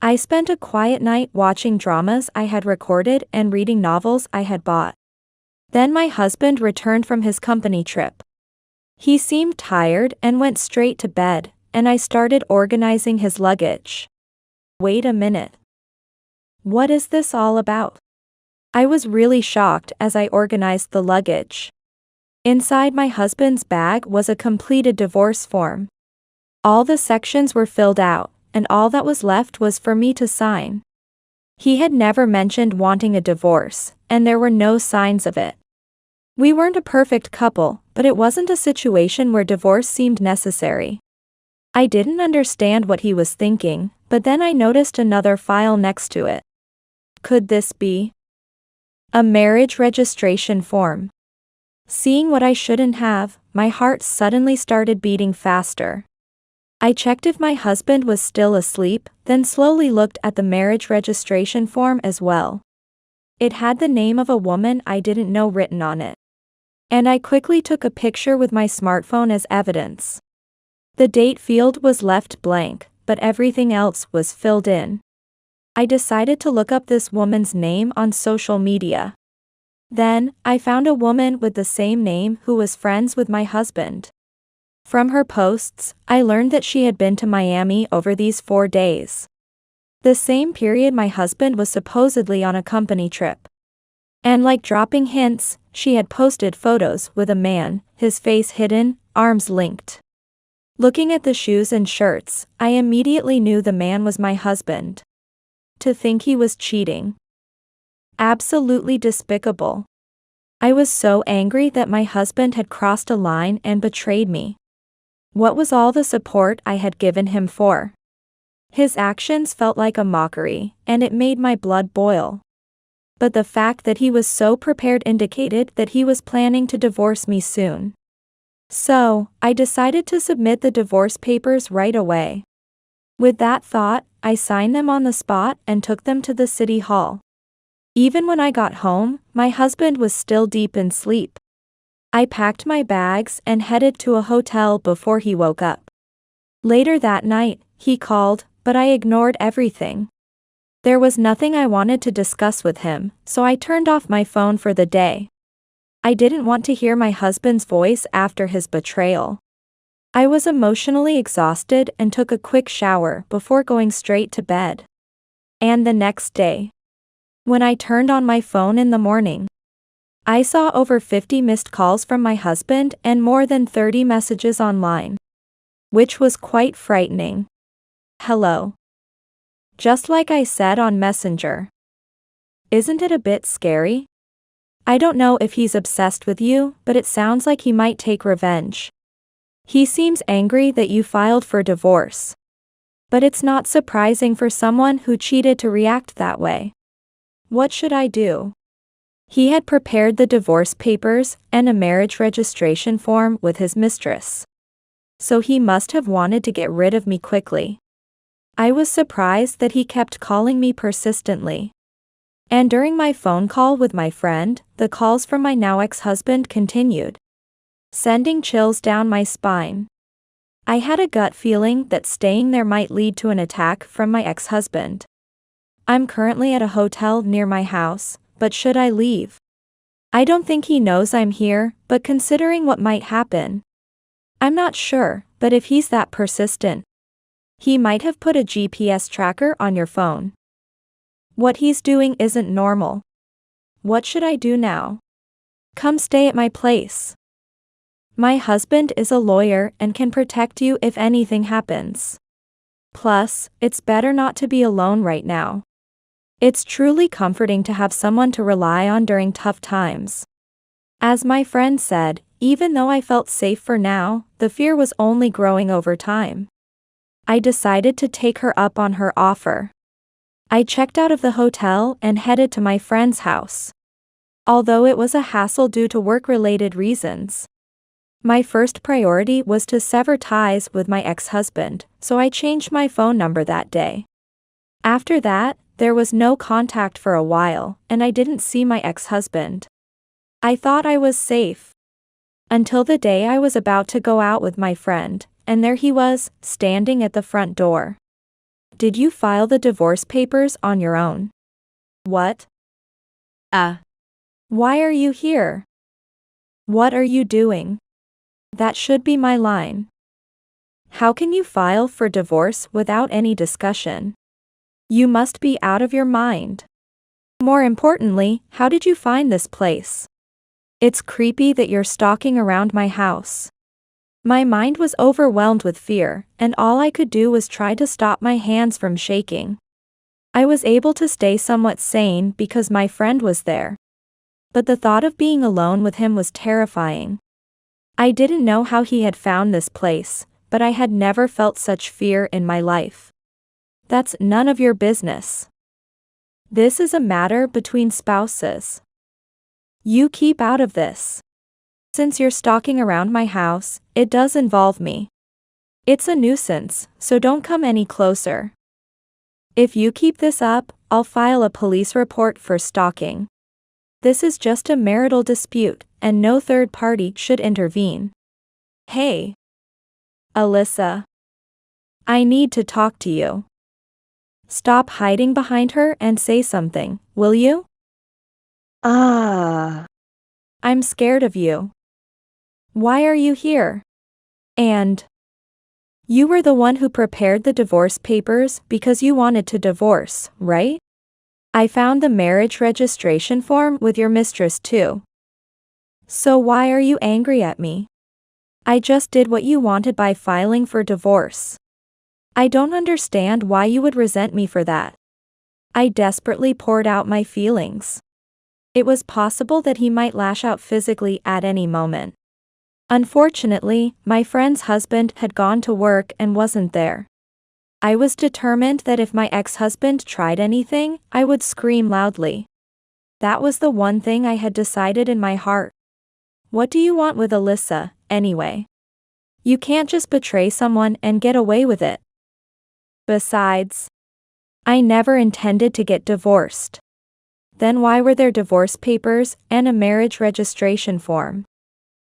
I spent a quiet night watching dramas I had recorded and reading novels I had bought. Then my husband returned from his company trip. He seemed tired and went straight to bed, and I started organizing his luggage. Wait a minute. What is this all about? I was really shocked as I organized the luggage. Inside my husband's bag was a completed divorce form. All the sections were filled out, and all that was left was for me to sign. He had never mentioned wanting a divorce, and there were no signs of it. We weren't a perfect couple, but it wasn't a situation where divorce seemed necessary. I didn't understand what he was thinking, but then I noticed another file next to it. Could this be a marriage registration form? Seeing what I shouldn't have, my heart suddenly started beating faster. I checked if my husband was still asleep, then slowly looked at the marriage registration form as well. It had the name of a woman I didn't know written on it. And I quickly took a picture with my smartphone as evidence. The date field was left blank, but everything else was filled in. I decided to look up this woman's name on social media. Then, I found a woman with the same name who was friends with my husband. From her posts, I learned that she had been to Miami over these 4 days. The same period my husband was supposedly on a company trip. And like dropping hints, she had posted photos with a man, his face hidden, arms linked. Looking at the shoes and shirts, I immediately knew the man was my husband. To think he was cheating. Absolutely despicable. I was so angry that my husband had crossed a line and betrayed me. What was all the support I had given him for? His actions felt like a mockery, and it made my blood boil. But the fact that he was so prepared indicated that he was planning to divorce me soon. So, I decided to submit the divorce papers right away. With that thought, I signed them on the spot and took them to the city hall. Even when I got home, my husband was still deep in sleep. I packed my bags and headed to a hotel before he woke up. Later that night, he called, but I ignored everything. There was nothing I wanted to discuss with him, so I turned off my phone for the day. I didn't want to hear my husband's voice after his betrayal. I was emotionally exhausted and took a quick shower before going straight to bed. And the next day, when I turned on my phone in the morning, I saw over 50 missed calls from my husband and more than 30 messages online. Which was quite frightening. Hello. Just like I said on Messenger. Isn't it a bit scary? I don't know if he's obsessed with you, but it sounds like he might take revenge. He seems angry that you filed for divorce. But it's not surprising for someone who cheated to react that way. What should I do? He had prepared the divorce papers and a marriage registration form with his mistress. So he must have wanted to get rid of me quickly. I was surprised that he kept calling me persistently. And during my phone call with my friend, the calls from my now ex-husband continued, sending chills down my spine. I had a gut feeling that staying there might lead to an attack from my ex-husband. I'm currently at a hotel near my house, but should I leave? I don't think he knows I'm here, but considering what might happen, I'm not sure, but if he's that persistent, he might have put a GPS tracker on your phone. What he's doing isn't normal. What should I do now? Come stay at my place. My husband is a lawyer and can protect you if anything happens. Plus, it's better not to be alone right now. It's truly comforting to have someone to rely on during tough times. As my friend said, even though I felt safe for now, the fear was only growing over time. I decided to take her up on her offer. I checked out of the hotel and headed to my friend's house. Although it was a hassle due to work-related reasons, my first priority was to sever ties with my ex-husband, so I changed my phone number that day. After that, there was no contact for a while, and I didn't see my ex-husband. I thought I was safe. Until the day I was about to go out with my friend, and there he was, standing at the front door. Did you file the divorce papers on your own? What? Why are you here? What are you doing? That should be my line. How can you file for divorce without any discussion? You must be out of your mind. More importantly, how did you find this place? It's creepy that you're stalking around my house. My mind was overwhelmed with fear, and all I could do was try to stop my hands from shaking. I was able to stay somewhat sane because my friend was there. But the thought of being alone with him was terrifying. I didn't know how he had found this place, but I had never felt such fear in my life. That's none of your business. This is a matter between spouses. You keep out of this. Since you're stalking around my house, it does involve me. It's a nuisance, so don't come any closer. If you keep this up, I'll file a police report for stalking. This is just a marital dispute, and no third party should intervene. Hey, Alyssa. I need to talk to you. Stop hiding behind her and say something, will you? I'm scared of you. Why are you here? And you were the one who prepared the divorce papers because you wanted to divorce, right? I found the marriage registration form with your mistress too. So why are you angry at me? I just did what you wanted by filing for divorce. I don't understand why you would resent me for that. I desperately poured out my feelings. It was possible that he might lash out physically at any moment. Unfortunately, my friend's husband had gone to work and wasn't there. I was determined that if my ex-husband tried anything, I would scream loudly. That was the one thing I had decided in my heart. What do you want with Alyssa, anyway? You can't just betray someone and get away with it. Besides, I never intended to get divorced. Then why were there divorce papers and a marriage registration form?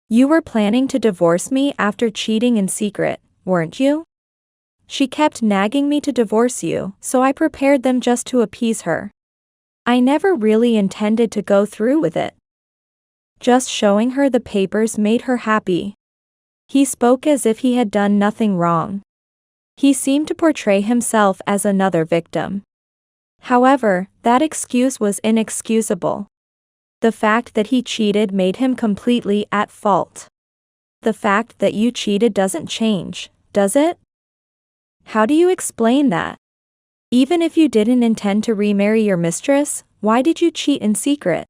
You were planning to divorce me after cheating in secret, weren't you? She kept nagging me to divorce you, so I prepared them just to appease her. I never really intended to go through with it. Just showing her the papers made her happy. He spoke as if he had done nothing wrong. He seemed to portray himself as another victim. However, that excuse was inexcusable. The fact that he cheated made him completely at fault. The fact that you cheated doesn't change, does it? How do you explain that? Even if you didn't intend to remarry your mistress, why did you cheat in secret?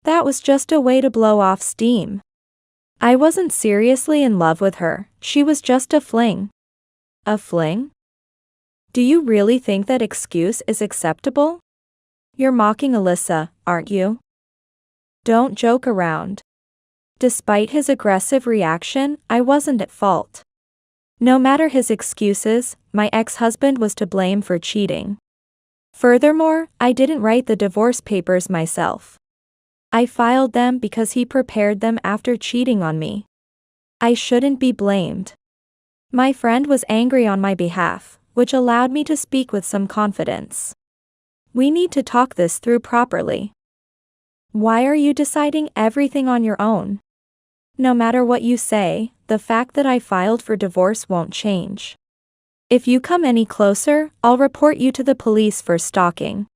That was just a way to blow off steam. I wasn't seriously in love with her, she was just a fling. A fling? Do you really think that excuse is acceptable? You're mocking Alyssa, aren't you? Don't joke around. Despite his aggressive reaction, I wasn't at fault. No matter his excuses, my ex-husband was to blame for cheating. Furthermore, I didn't write the divorce papers myself. I filed them because he prepared them after cheating on me. I shouldn't be blamed. My friend was angry on my behalf, which allowed me to speak with some confidence. We need to talk this through properly. Why are you deciding everything on your own? No matter what you say, the fact that I filed for divorce won't change. If you come any closer, I'll report you to the police for stalking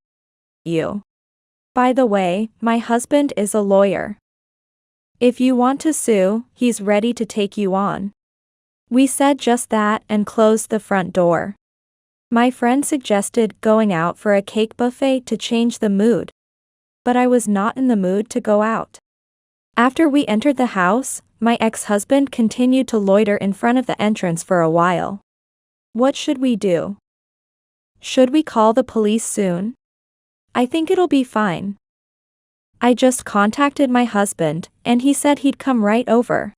you. By the way, my husband is a lawyer. If you want to sue, he's ready to take you on. We said just that and closed the front door. My friend suggested going out for a cake buffet to change the mood. But I was not in the mood to go out. After we entered the house, my ex-husband continued to loiter in front of the entrance for a while. What should we do? Should we call the police soon? I think it'll be fine. I just contacted my husband, and he said he'd come right over.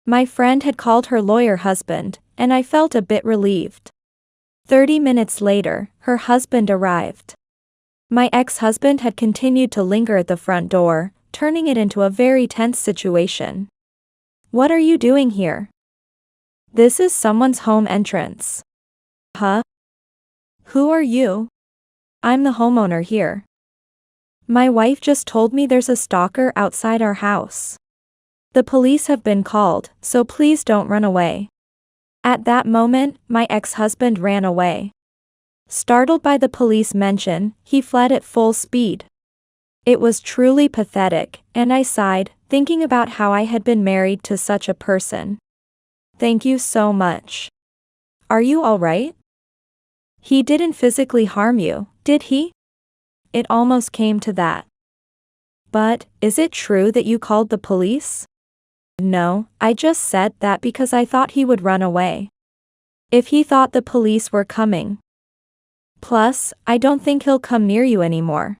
My friend had called her lawyer husband, and I felt a bit relieved. 30 minutes later, her husband arrived. My ex-husband had continued to linger at the front door, turning it into a very tense situation. What are you doing here? This is someone's home entrance. Huh? Who are you? I'm the homeowner here. My wife just told me there's a stalker outside our house. The police have been called, so please don't run away. At that moment, my ex-husband ran away. Startled by the police mention, he fled at full speed. It was truly pathetic, and I sighed, thinking about how I had been married to such a person. Thank you so much. Are you alright? He didn't physically harm you, did he? It almost came to that. But, is it true that you called the police? No, I just said that because I thought he would run away. If he thought the police were coming. Plus, I don't think he'll come near you anymore.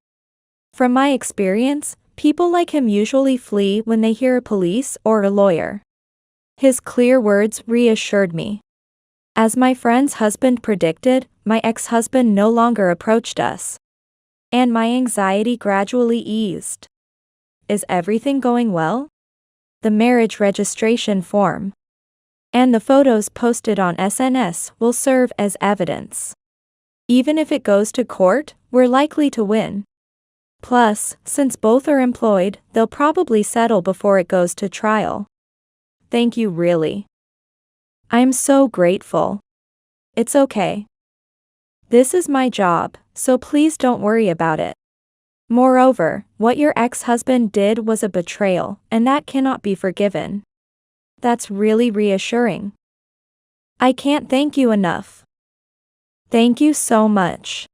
From my experience, people like him usually flee when they hear a police or a lawyer. His clear words reassured me. As my friend's husband predicted, my ex-husband no longer approached us. And my anxiety gradually eased. Is everything going well? The marriage registration form and the photos posted on SNS will serve as evidence. Even if it goes to court, we're likely to win. Plus, since both are employed, they'll probably settle before it goes to trial. Thank you really. I'm so grateful. It's okay. This is my job, so please don't worry about it. Moreover, what your ex-husband did was a betrayal, and that cannot be forgiven. That's really reassuring. I can't thank you enough. Thank you so much.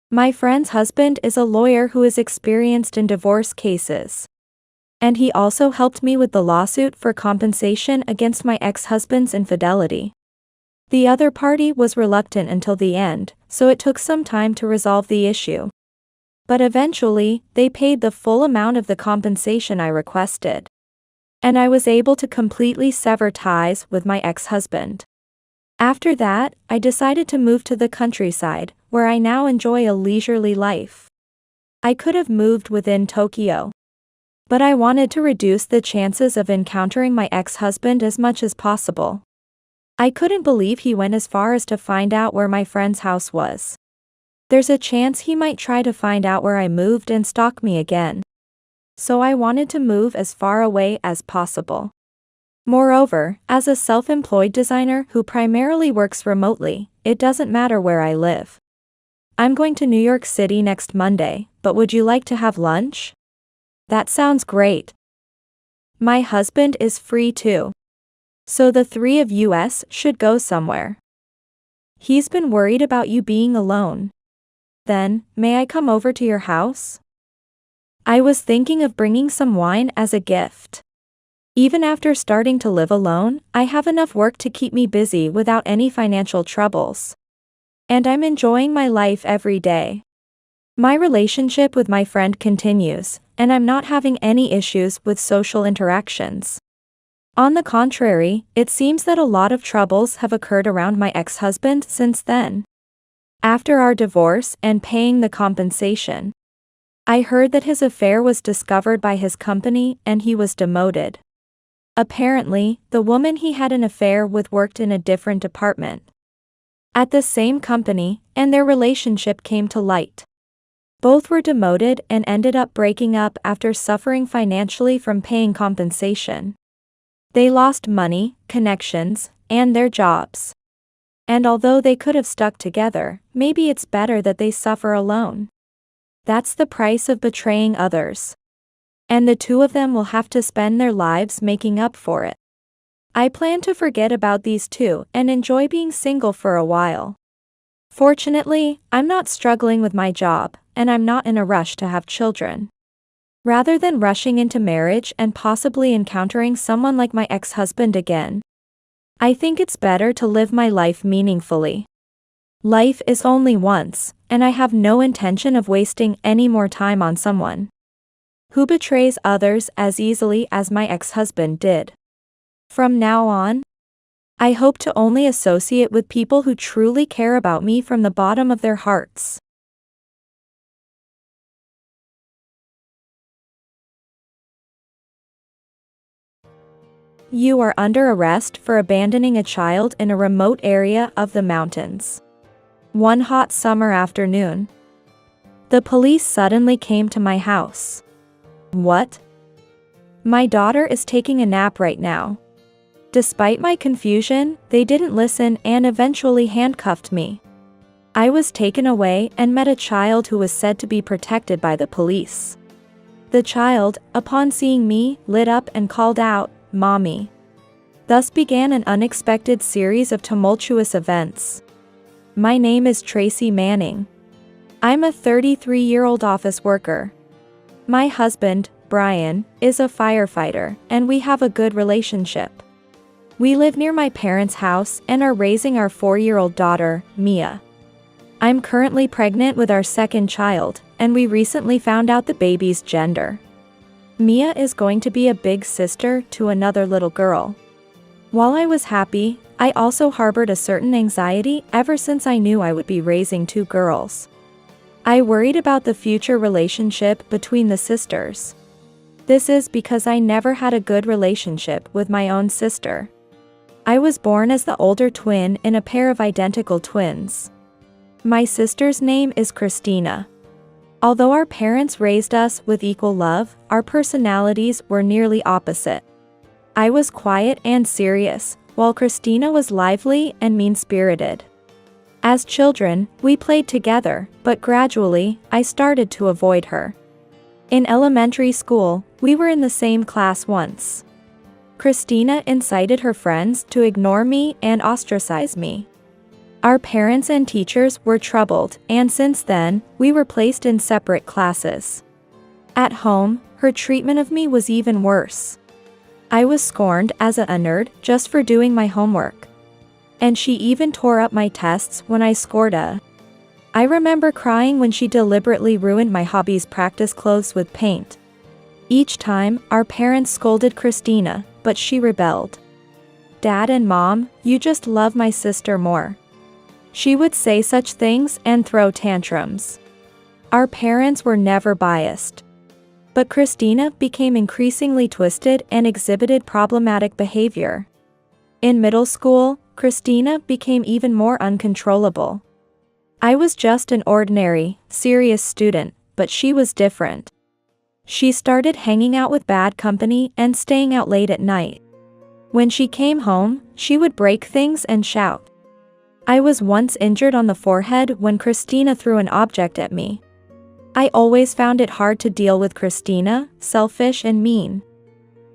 My friend's husband is a lawyer who is experienced in divorce cases. And he also helped me with the lawsuit for compensation against my ex-husband's infidelity. The other party was reluctant until the end, so it took some time to resolve the issue. But eventually, they paid the full amount of the compensation I requested. And I was able to completely sever ties with my ex-husband. After that, I decided to move to the countryside, where I now enjoy a leisurely life. I could have moved within Tokyo. But I wanted to reduce the chances of encountering my ex-husband as much as possible. I couldn't believe he went as far as to find out where my friend's house was. There's a chance he might try to find out where I moved and stalk me again. So I wanted to move as far away as possible. Moreover, as a self-employed designer who primarily works remotely, it doesn't matter where I live. I'm going to New York City next Monday, but would you like to have lunch? That sounds great. My husband is free too. So the three of us should go somewhere. He's been worried about you being alone. Then, may I come over to your house? I was thinking of bringing some wine as a gift. Even after starting to live alone, I have enough work to keep me busy without any financial troubles. And I'm enjoying my life every day. My relationship with my friend continues, and I'm not having any issues with social interactions. On the contrary, it seems that a lot of troubles have occurred around my ex-husband since then. After our divorce and paying the compensation, I heard that his affair was discovered by his company and he was demoted. Apparently, the woman he had an affair with worked in a different department at the same company, and their relationship came to light. Both were demoted and ended up breaking up after suffering financially from paying compensation. They lost money, connections, and their jobs. And although they could have stuck together, maybe it's better that they suffer alone. That's the price of betraying others. And the two of them will have to spend their lives making up for it. I plan to forget about these two and enjoy being single for a while. Fortunately, I'm not struggling with my job, and I'm not in a rush to have children. Rather than rushing into marriage and possibly encountering someone like my ex-husband again, I think it's better to live my life meaningfully. Life is only once, and I have no intention of wasting any more time on someone who betrays others as easily as my ex-husband did. From now on, I hope to only associate with people who truly care about me from the bottom of their hearts. You are under arrest for abandoning a child in a remote area of the mountains. One hot summer afternoon, the police suddenly came to my house. What? My daughter is taking a nap right now. Despite my confusion, they didn't listen and eventually handcuffed me. I was taken away and met a child who was said to be protected by the police. The child, upon seeing me, lit up and called out, "Mommy." Thus began an unexpected series of tumultuous events. My name is Tracy Manning. I'm a 33-year-old office worker. My husband, Brian, is a firefighter, and we have a good relationship. We live near my parents' house and are raising our 4-year-old daughter, Mia. I'm currently pregnant with our second child, and we recently found out the baby's gender. Mia is going to be a big sister to another little girl. While I was happy, I also harbored a certain anxiety ever since I knew I would be raising 2 girls. I worried about the future relationship between the sisters. This is because I never had a good relationship with my own sister. I was born as the older twin in a pair of identical twins. My sister's name is Christina. Although our parents raised us with equal love, our personalities were nearly opposite. I was quiet and serious, while Christina was lively and mean-spirited. As children, we played together, but gradually, I started to avoid her. In elementary school, we were in the same class once. Christina incited her friends to ignore me and ostracize me. Our parents and teachers were troubled, and since then, we were placed in separate classes. At home, her treatment of me was even worse. I was scorned as a nerd just for doing my homework. And she even tore up my tests when I scored a. I remember crying when she deliberately ruined my hobby's practice clothes with paint. Each time, our parents scolded Christina, but she rebelled. "Dad and Mom, you just love my sister more." She would say such things and throw tantrums. Our parents were never biased. But Christina became increasingly twisted and exhibited problematic behavior. In middle school, Christina became even more uncontrollable. I was just an ordinary, serious student, but she was different. She started hanging out with bad company and staying out late at night. When she came home, she would break things and shout. I was once injured on the forehead when Christina threw an object at me. I always found it hard to deal with Christina, selfish and mean.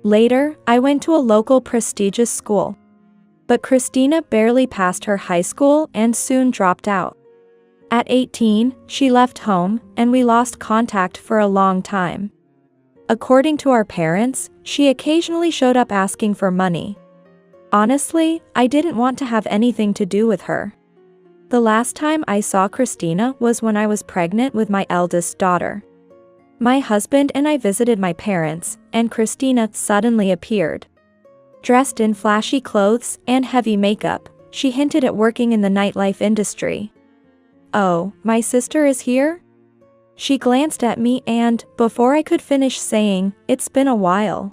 Later, I went to a local prestigious school. But Christina barely passed her high school and soon dropped out. At 18, she left home, and we lost contact for a long time. According to our parents, she occasionally showed up asking for money. Honestly, I didn't want to have anything to do with her. The last time I saw Christina was when I was pregnant with my eldest daughter. My husband and I visited my parents, and Christina suddenly appeared. Dressed in flashy clothes and heavy makeup, she hinted at working in the nightlife industry. "Oh, my sister is here?" She glanced at me and, before I could finish saying, "It's been a while,"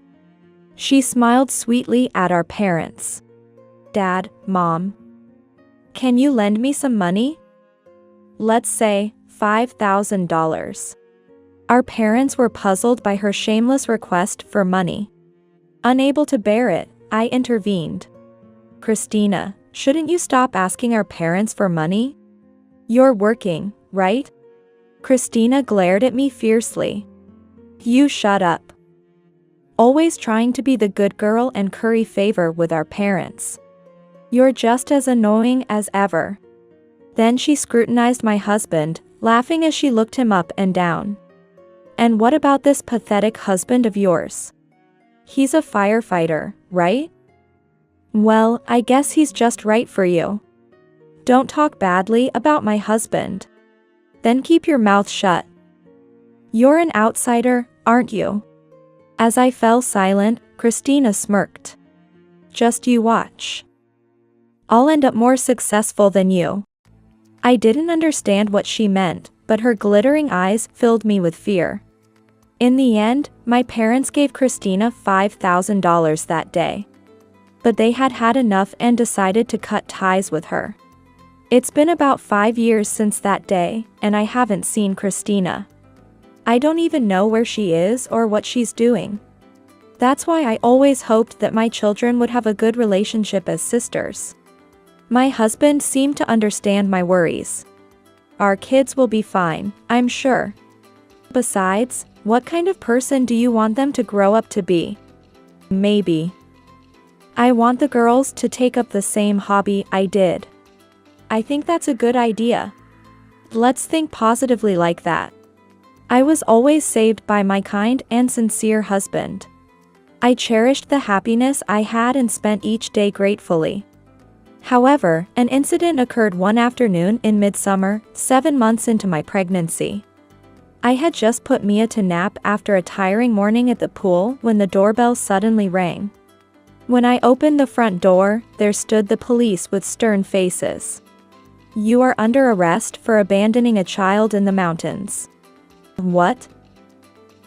she smiled sweetly at our parents. "Dad, Mom, can you lend me some money? Let's say $5,000. Our parents were puzzled by her shameless request for money. Unable to bear it, I intervened. "Christina, shouldn't you stop asking our parents for money? You're working, right?" Christina glared at me fiercely. "You shut up." Always trying to be the good girl and curry favor with our parents. "You're just as annoying as ever." Then she scrutinized my husband, laughing as she looked him up and down. "And what about this pathetic husband of yours? He's a firefighter, right? Well, I guess he's just right for you. Don't talk badly about my husband. Then keep your mouth shut. You're an outsider, aren't you?" As I fell silent, Christina smirked. "Just you watch. I'll end up more successful than you." I didn't understand what she meant, but her glittering eyes filled me with fear. In the end, my parents gave Christina $5,000 that day. But they had had enough and decided to cut ties with her. It's been about 5 years since that day, and I haven't seen Christina. I don't even know where she is or what she's doing. That's why I always hoped that my children would have a good relationship as sisters. My husband seemed to understand my worries. "Our kids will be fine, I'm sure. Besides, what kind of person do you want them to grow up to be?" "Maybe I want the girls to take up the same hobby I did. I think that's a good idea. Let's think positively like that. I was always saved by my kind and sincere husband. I cherished the happiness I had and spent each day gratefully. However, an incident occurred one afternoon in midsummer, 7 months into my pregnancy. I had just put Mia to nap after a tiring morning at the pool when the doorbell suddenly rang. When I opened the front door, there stood the police with stern faces. "You are under arrest for abandoning a child in the mountains." What?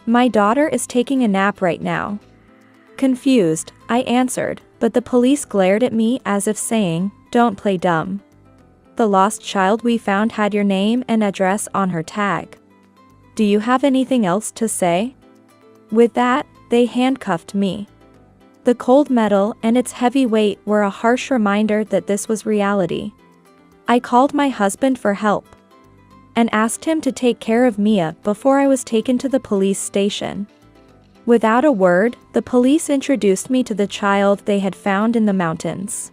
"My daughter is taking a nap right now." Confused, I answered, but the police glared at me as if saying, "Don't play dumb. The lost child we found had your name and address on her tag. Do you have anything else to say?" With that, they handcuffed me. The cold metal and its heavy weight were a harsh reminder that this was reality. I called my husband for help and asked him to take care of Mia before I was taken to the police station. Without a word, the police introduced me to the child they had found in the mountains.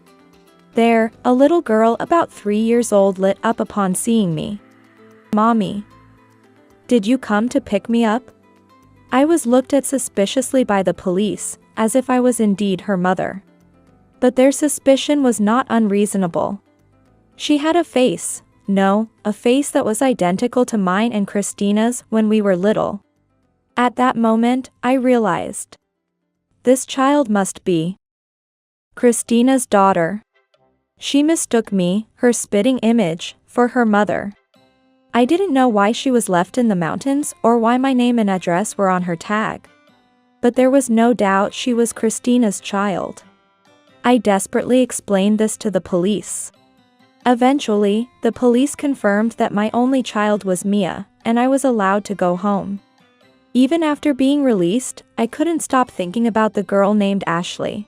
There, a little girl about 3 years old lit up upon seeing me. "Mommy, did you come to pick me up?" I was looked at suspiciously by the police, as if I was indeed her mother. But their suspicion was not unreasonable. She had a face that was identical to mine and Christina's when we were little. At that moment, I realized. This child must be Christina's daughter. She mistook me, her spitting image, for her mother. I didn't know why she was left in the mountains or why my name and address were on her tag. But there was no doubt she was Christina's child. I desperately explained this to the police. Eventually, the police confirmed that my only child was Mia, and I was allowed to go home. Even after being released, I couldn't stop thinking about the girl named Ashley.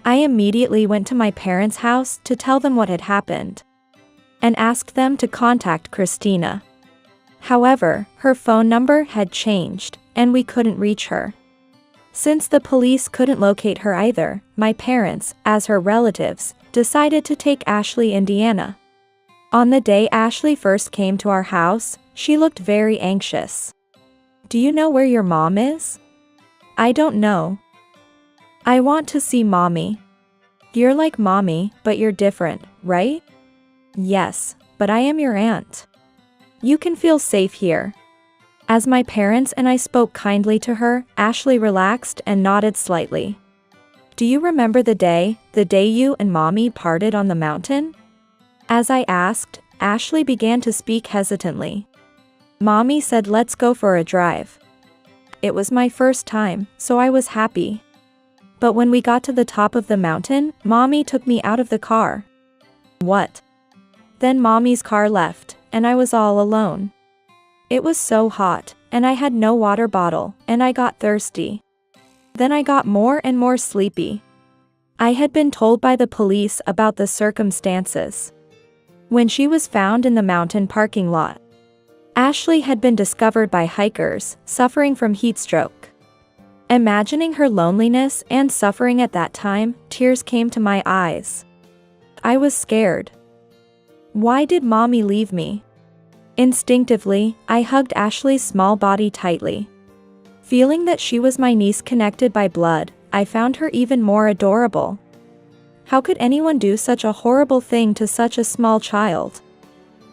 I immediately went to my parents' house to tell them what had happened and asked them to contact Christina. However, her phone number had changed, and we couldn't reach her. Since the police couldn't locate her either, my parents, as her relatives, decided to take Ashley, Indiana. On the day Ashley first came to our house, she looked very anxious. "Do you know where your mom is?" "I don't know. I want to see Mommy." "You're like Mommy, but you're different, right?" "Yes, but I am your aunt. You can feel safe here." As my parents and I spoke kindly to her, Ashley relaxed and nodded slightly. "Do you remember the day you and Mommy parted on the mountain?" As I asked, Ashley began to speak hesitantly. "Mommy said let's go for a drive." It was my first time, so I was happy. But when we got to the top of the mountain, Mommy took me out of the car. What? Then Mommy's car left, and I was all alone. It was so hot, and I had no water bottle, and I got thirsty. Then I got more and more sleepy. I had been told by the police about the circumstances. When she was found in the mountain parking lot, Ashley had been discovered by hikers, suffering from heat stroke. Imagining her loneliness and suffering at that time, tears came to my eyes. I was scared. Why did Mommy leave me? Instinctively, I hugged Ashley's small body tightly. Feeling that she was my niece connected by blood, I found her even more adorable. How could anyone do such a horrible thing to such a small child?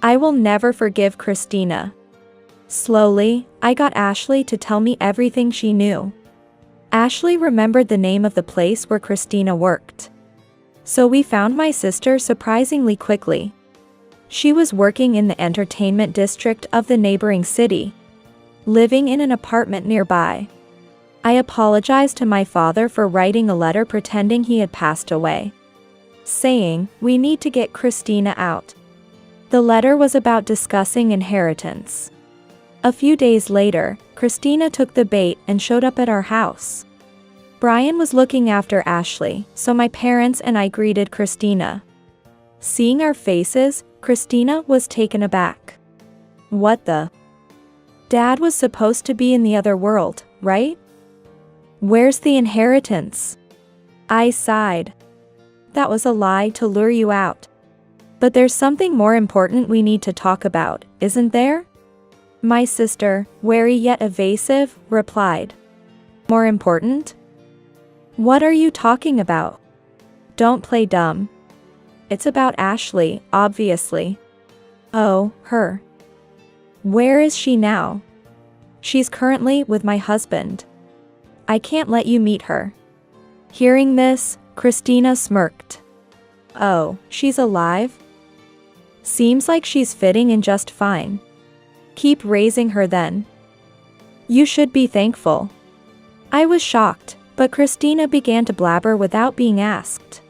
I will never forgive Christina. Slowly, I got Ashley to tell me everything she knew. Ashley remembered the name of the place where Christina worked. So we found my sister surprisingly quickly. She was working in the entertainment district of the neighboring city, living in an apartment nearby. I apologized to my father for writing a letter pretending he had passed away, saying, "We need to get Christina out." The letter was about discussing inheritance. A few days later, Christina took the bait and showed up at our house. Brian was looking after Ashley, so my parents and I greeted Christina. Seeing our faces, Christina was taken aback. What the? Dad was supposed to be in the other world, right? Where's the inheritance? I sighed. That was a lie to lure you out. But there's something more important we need to talk about, isn't there? My sister, wary yet evasive, replied. More important? What are you talking about? Don't play dumb. It's about Ashley, obviously. Oh, her. Where is she now? She's currently with my husband. I can't let you meet her. Hearing this, Christina smirked. Oh, she's alive? Seems like she's fitting in just fine. Keep raising her then. You should be thankful. I was shocked, but Christina began to blabber without being asked.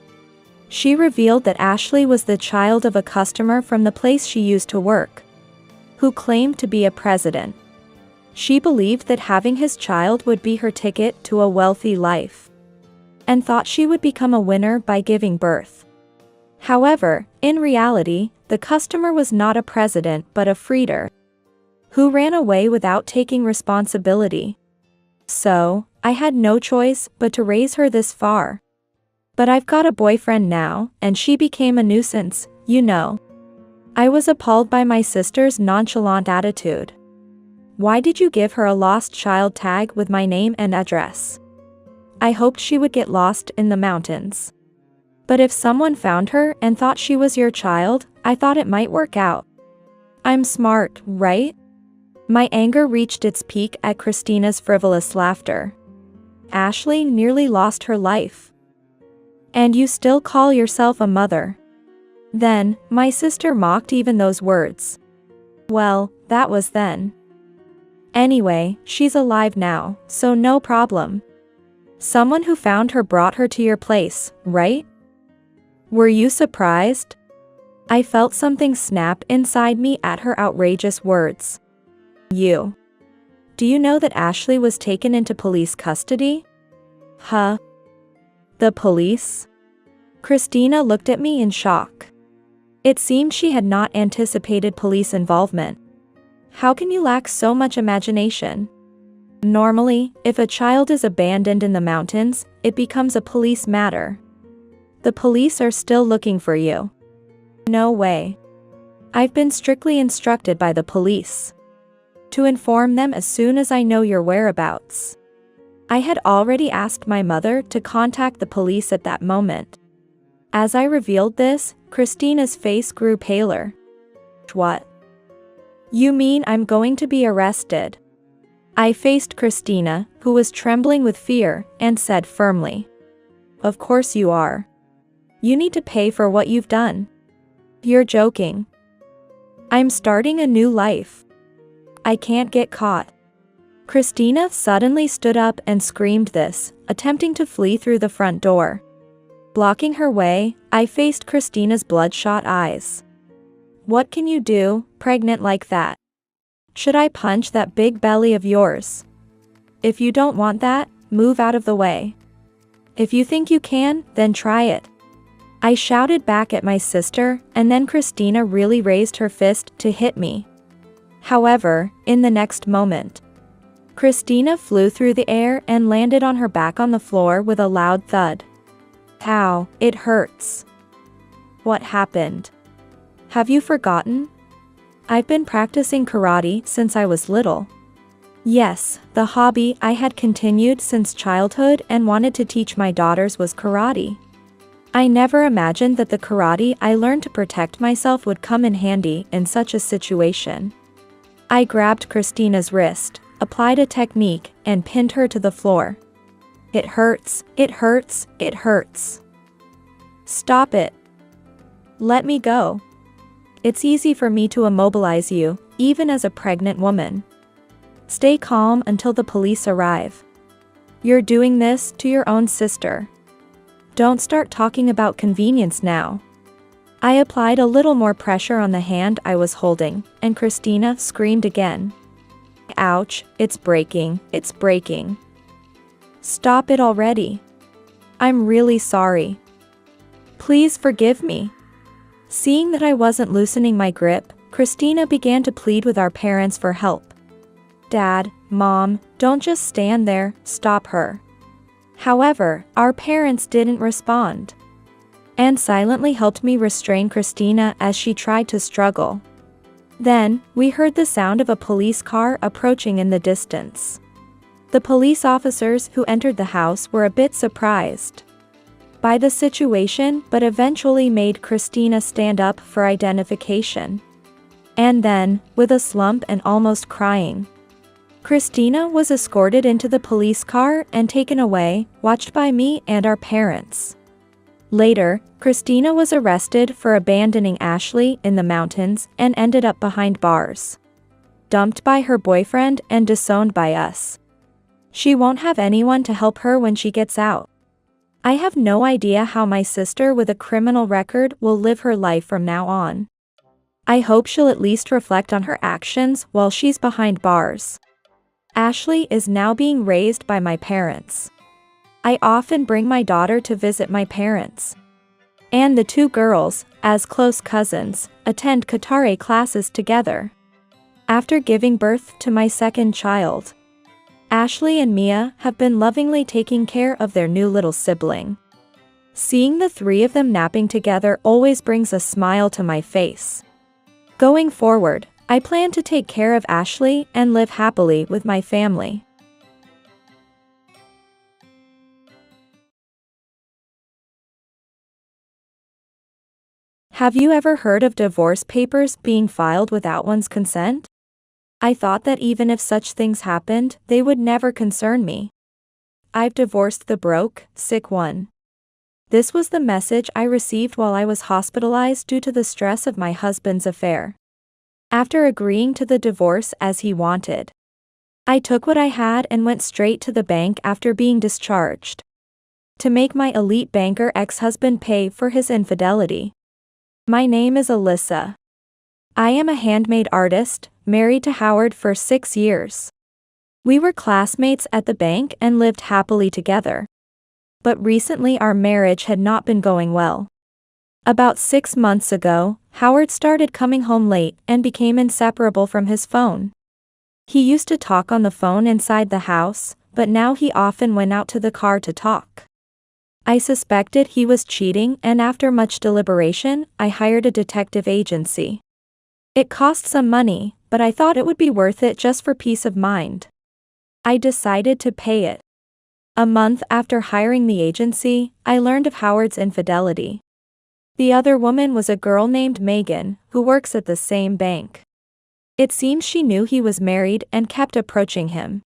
She revealed that Ashley was the child of a customer from the place she used to work, who claimed to be a president. She believed that having his child would be her ticket to a wealthy life, and thought she would become a winner by giving birth. However, in reality, the customer was not a president but a freeder, who ran away without taking responsibility. So, I had no choice but to raise her this far. But I've got a boyfriend now, and she became a nuisance, you know. I was appalled by my sister's nonchalant attitude. Why did you give her a lost child tag with my name and address? I hoped she would get lost in the mountains. But if someone found her and thought she was your child, I thought it might work out. I'm smart, right? My anger reached its peak at Christina's frivolous laughter. Ashley nearly lost her life. And you still call yourself a mother? Then, my sister mocked even those words. Well, that was then. Anyway, she's alive now, so no problem. Someone who found her brought her to your place, right? Were you surprised? I felt something snap inside me at her outrageous words. You. Do you know that Ashley was taken into police custody? Huh? The police? Christina looked at me in shock. It seemed she had not anticipated police involvement. How can you lack so much imagination? Normally, if a child is abandoned in the mountains, it becomes a police matter. The police are still looking for you. No way. I've been strictly instructed by the police to inform them as soon as I know your whereabouts. I had already asked my mother to contact the police at that moment. As I revealed this, Christina's face grew paler. What? You mean I'm going to be arrested? I faced Christina, who was trembling with fear, and said firmly. Of course you are. You need to pay for what you've done. You're joking. I'm starting a new life. I can't get caught. Christina suddenly stood up and screamed this, attempting to flee through the front door. Blocking her way, I faced Christina's bloodshot eyes. What can you do, pregnant like that? Should I punch that big belly of yours? If you don't want that, move out of the way. If you think you can, then try it. I shouted back at my sister, and then Christina really raised her fist to hit me. However, in the next moment, Christina flew through the air and landed on her back on the floor with a loud thud. Ow, it hurts. What happened? Have you forgotten? I've been practicing karate since I was little. Yes, the hobby I had continued since childhood and wanted to teach my daughters was karate. I never imagined that the karate I learned to protect myself would come in handy in such a situation. I grabbed Christina's wrist, applied a technique, and pinned her to the floor. It hurts, it hurts, it hurts. Stop it. Let me go. It's easy for me to immobilize you, even as a pregnant woman. Stay calm until the police arrive. You're doing this to your own sister. Don't start talking about convenience now. I applied a little more pressure on the hand I was holding, and Christina screamed again. Ouch, it's breaking, it's breaking. Stop it already. I'm really sorry. Please forgive me. Seeing that I wasn't loosening my grip, Christina began to plead with our parents for help. Dad, Mom, don't just stand there, stop her. However, our parents didn't respond and silently helped me restrain Christina as she tried to struggle. Then, we heard the sound of a police car approaching in the distance. The police officers who entered the house were a bit surprised by the situation but eventually made Christina stand up for identification. And then, with a slump and almost crying, Christina was escorted into the police car and taken away, watched by me and our parents. Later, Christina was arrested for abandoning Ashley in the mountains and ended up behind bars, dumped by her boyfriend and disowned by us. She won't have anyone to help her when she gets out. I have no idea how my sister with a criminal record will live her life from now on. I hope she'll at least reflect on her actions while she's behind bars. Ashley is now being raised by my parents. I often bring my daughter to visit my parents. And the two girls, as close cousins, attend guitar classes together. After giving birth to my second child, Ashley and Mia have been lovingly taking care of their new little sibling. Seeing the three of them napping together always brings a smile to my face. Going forward, I plan to take care of Ashley and live happily with my family. Have you ever heard of divorce papers being filed without one's consent? I thought that even if such things happened, they would never concern me. I've divorced the broke, sick one. This was the message I received while I was hospitalized due to the stress of my husband's affair. After agreeing to the divorce as he wanted, I took what I had and went straight to the bank after being discharged to make my elite banker ex-husband pay for his infidelity. My name is Alyssa. I am a handmade artist, married to Howard for 6 years. We were classmates at the bank and lived happily together. But recently our marriage had not been going well. About 6 months ago, Howard started coming home late and became inseparable from his phone. He used to talk on the phone inside the house, but now he often went out to the car to talk. I suspected he was cheating, and after much deliberation, I hired a detective agency. It cost some money, but I thought it would be worth it just for peace of mind. I decided to pay it. A month after hiring the agency, I learned of Howard's infidelity. The other woman was a girl named Megan, who works at the same bank. It seems she knew he was married and kept approaching him.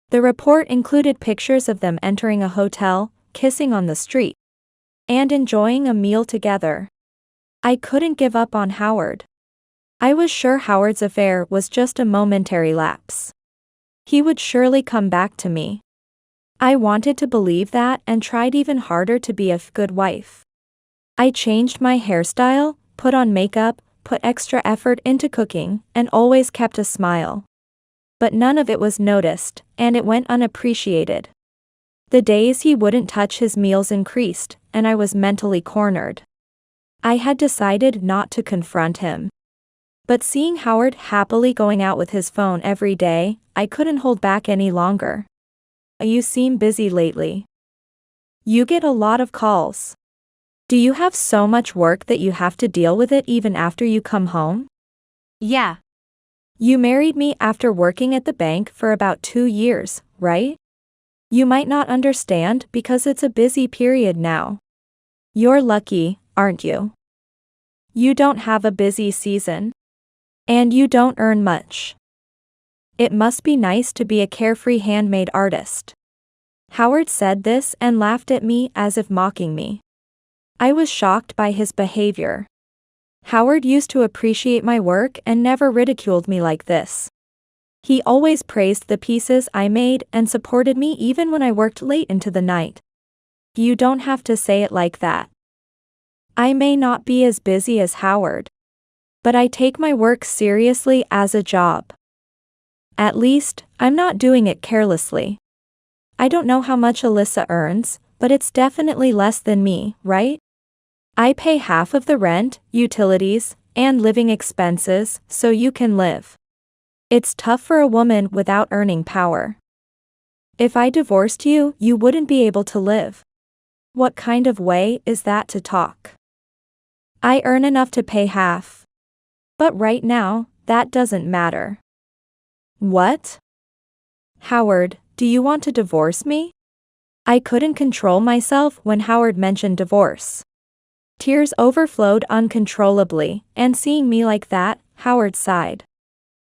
The report included pictures of them entering a hotel, kissing on the street, and enjoying a meal together. I couldn't give up on Howard. I was sure Howard's affair was just a momentary lapse. He would surely come back to me. I wanted to believe that and tried even harder to be a good wife. I changed my hairstyle, put on makeup, put extra effort into cooking, and always kept a smile. But none of it was noticed, and it went unappreciated. The days he wouldn't touch his meals increased, and I was mentally cornered. I had decided not to confront him. But seeing Howard happily going out with his phone every day, I couldn't hold back any longer. You seem busy lately. You get a lot of calls. Do you have so much work that you have to deal with it even after you come home? Yeah. You married me after working at the bank for about 2 years, right? You might not understand because it's a busy period now. You're lucky, aren't you? You don't have a busy season. And you don't earn much. It must be nice to be a carefree handmade artist. Howard said this and laughed at me as if mocking me. I was shocked by his behavior. Howard used to appreciate my work and never ridiculed me like this. He always praised the pieces I made and supported me even when I worked late into the night. You don't have to say it like that. I may not be as busy as Howard, but I take my work seriously as a job. At least, I'm not doing it carelessly. I don't know how much Alyssa earns, but it's definitely less than me, right? I pay half of the rent, utilities, and living expenses, so you can live. It's tough for a woman without earning power. If I divorced you, you wouldn't be able to live. What kind of way is that to talk? I earn enough to pay half. But right now, that doesn't matter. What? Howard, do you want to divorce me? I couldn't control myself when Howard mentioned divorce. Tears overflowed uncontrollably, and seeing me like that, Howard sighed.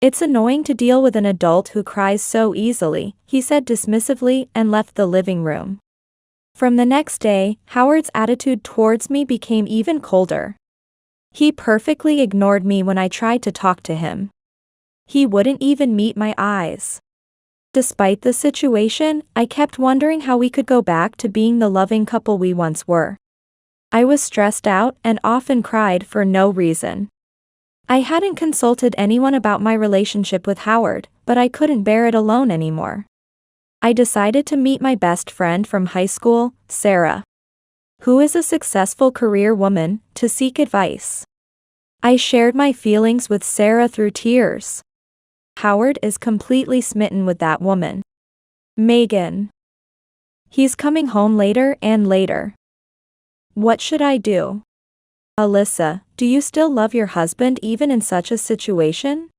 It's annoying to deal with an adult who cries so easily, he said dismissively and left the living room. From the next day, Howard's attitude towards me became even colder. He perfectly ignored me when I tried to talk to him. He wouldn't even meet my eyes. Despite the situation, I kept wondering how we could go back to being the loving couple we once were. I was stressed out and often cried for no reason. I hadn't consulted anyone about my relationship with Howard, but I couldn't bear it alone anymore. I decided to meet my best friend from high school, Sarah, who is a successful career woman, to seek advice. I shared my feelings with Sarah through tears. Howard is completely smitten with that woman, Megan. He's coming home later and later. What should I do? Alyssa, do you still love your husband even in such a situation?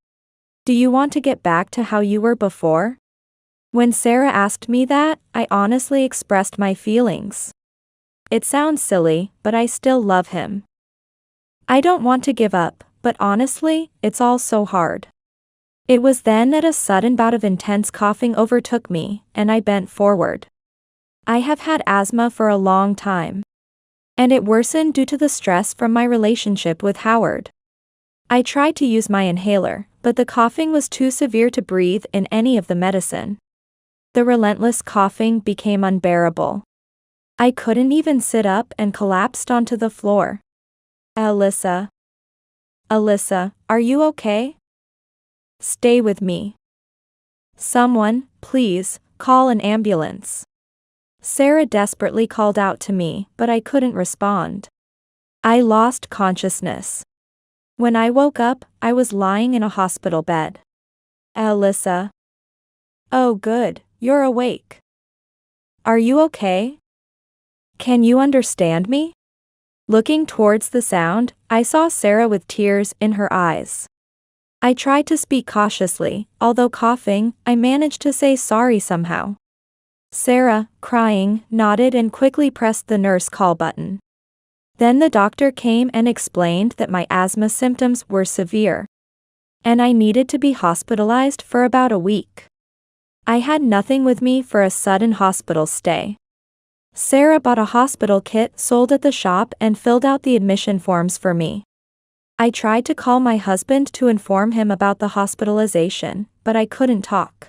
Do you want to get back to how you were before? When Sarah asked me that, I honestly expressed my feelings. It sounds silly, but I still love him. I don't want to give up, but honestly, it's all so hard. It was then that a sudden bout of intense coughing overtook me, and I bent forward. I have had asthma for a long time. And it worsened due to the stress from my relationship with Howard. I tried to use my inhaler, but the coughing was too severe to breathe in any of the medicine. The relentless coughing became unbearable. I couldn't even sit up and collapsed onto the floor. Alyssa. Alyssa, are you okay? Stay with me. Someone, please, call an ambulance. Sarah desperately called out to me, but I couldn't respond. I lost consciousness. When I woke up, I was lying in a hospital bed. Alyssa. Oh good, you're awake. Are you okay? Can you understand me? Looking towards the sound, I saw Sarah with tears in her eyes. I tried to speak cautiously, although coughing, I managed to say sorry somehow. Sarah, crying, nodded and quickly pressed the nurse call button. Then the doctor came and explained that my asthma symptoms were severe, and I needed to be hospitalized for about a week. I had nothing with me for a sudden hospital stay. Sarah bought a hospital kit sold at the shop and filled out the admission forms for me. I tried to call my husband to inform him about the hospitalization, but I couldn't talk.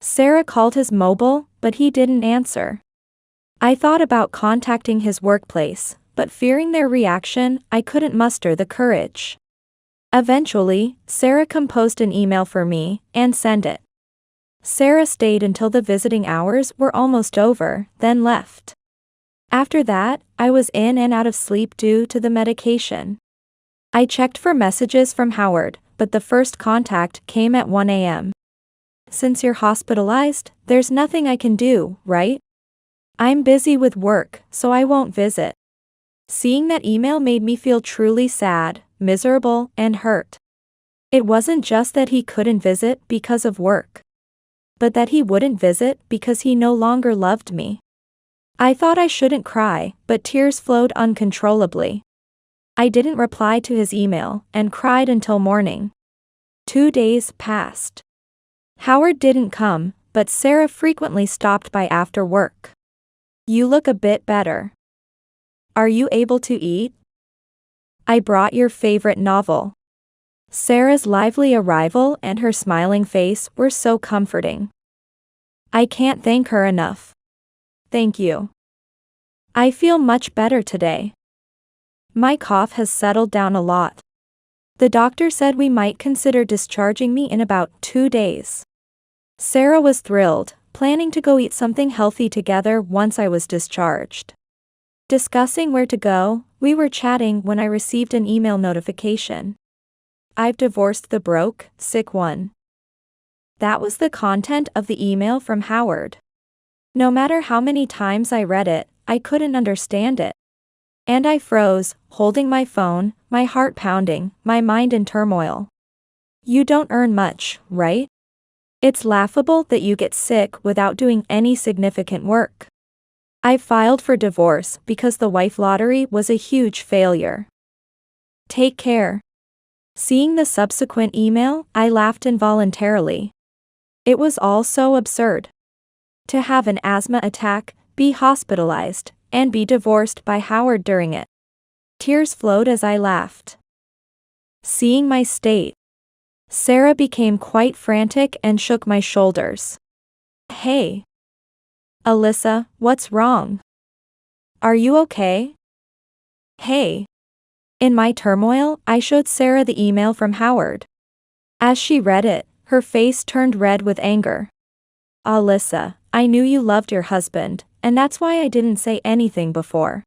Sarah called his mobile, but he didn't answer. I thought about contacting his workplace, but fearing their reaction, I couldn't muster the courage. Eventually, Sarah composed an email for me and sent it. Sarah stayed until the visiting hours were almost over, then left. After that, I was in and out of sleep due to the medication. I checked for messages from Howard, but the first contact came at 1 a.m. Since you're hospitalized, there's nothing I can do, right? I'm busy with work, so I won't visit. Seeing that email made me feel truly sad, miserable, and hurt. It wasn't just that he couldn't visit because of work, but that he wouldn't visit because he no longer loved me. I thought I shouldn't cry, but tears flowed uncontrollably. I didn't reply to his email and cried until morning. 2 days passed. Howard didn't come, but Sarah frequently stopped by after work. You look a bit better. Are you able to eat? I brought your favorite novel. Sarah's lively arrival and her smiling face were so comforting. I can't thank her enough. Thank you. I feel much better today. My cough has settled down a lot. The doctor said we might consider discharging me in about 2 days. Sarah was thrilled, planning to go eat something healthy together once I was discharged. Discussing where to go, we were chatting when I received an email notification. I've divorced the broke, sick one. That was the content of the email from Howard. No matter how many times I read it, I couldn't understand it. And I froze, holding my phone, my heart pounding, my mind in turmoil. You don't earn much, right? It's laughable that you get sick without doing any significant work. I filed for divorce because the wife lottery was a huge failure. Take care. Seeing the subsequent email, I laughed involuntarily. It was all so absurd. To have an asthma attack, be hospitalized, and be divorced by Howard during it. Tears flowed as I laughed. Seeing my state, Sarah became quite frantic and shook my shoulders. Hey. Alyssa, what's wrong? Are you okay? Hey. In my turmoil, I showed Sarah the email from Howard. As she read it, her face turned red with anger. Alyssa, I knew you loved your husband, and that's why I didn't say anything before.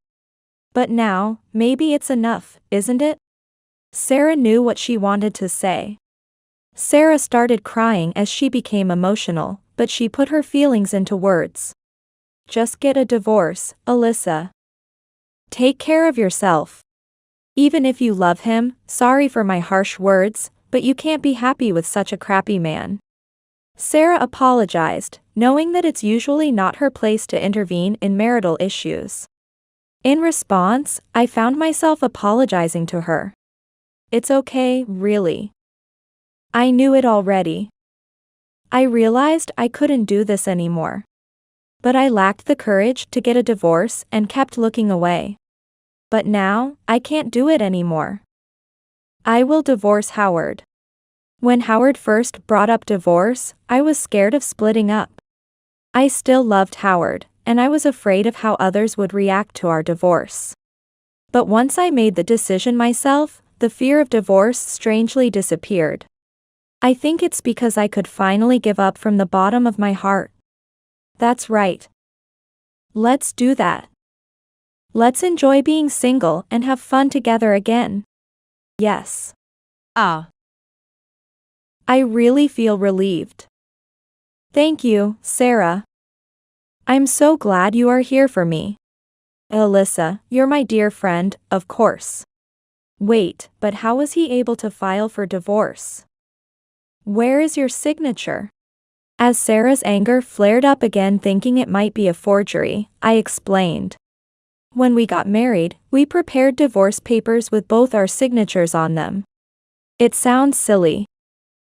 But now, maybe it's enough, isn't it? Sarah knew what she wanted to say. Sarah started crying as she became emotional, but she put her feelings into words. Just get a divorce, Alyssa. Take care of yourself. Even if you love him, sorry for my harsh words, but you can't be happy with such a crappy man. Sarah apologized, knowing that it's usually not her place to intervene in marital issues. In response, I found myself apologizing to her. It's okay, really. I knew it already. I realized I couldn't do this anymore. But I lacked the courage to get a divorce and kept looking away. But now, I can't do it anymore. I will divorce Howard. When Howard first brought up divorce, I was scared of splitting up. I still loved Howard, and I was afraid of how others would react to our divorce. But once I made the decision myself, the fear of divorce strangely disappeared. I think it's because I could finally give up from the bottom of my heart. That's right. Let's do that. Let's enjoy being single and have fun together again. Yes. I really feel relieved. Thank you, Sarah. I'm so glad you are here for me. Alyssa, you're my dear friend, of course. Wait, but how was he able to file for divorce? Where is your signature? As Sarah's anger flared up again, thinking it might be a forgery, I explained. When we got married, we prepared divorce papers with both our signatures on them. It sounds silly.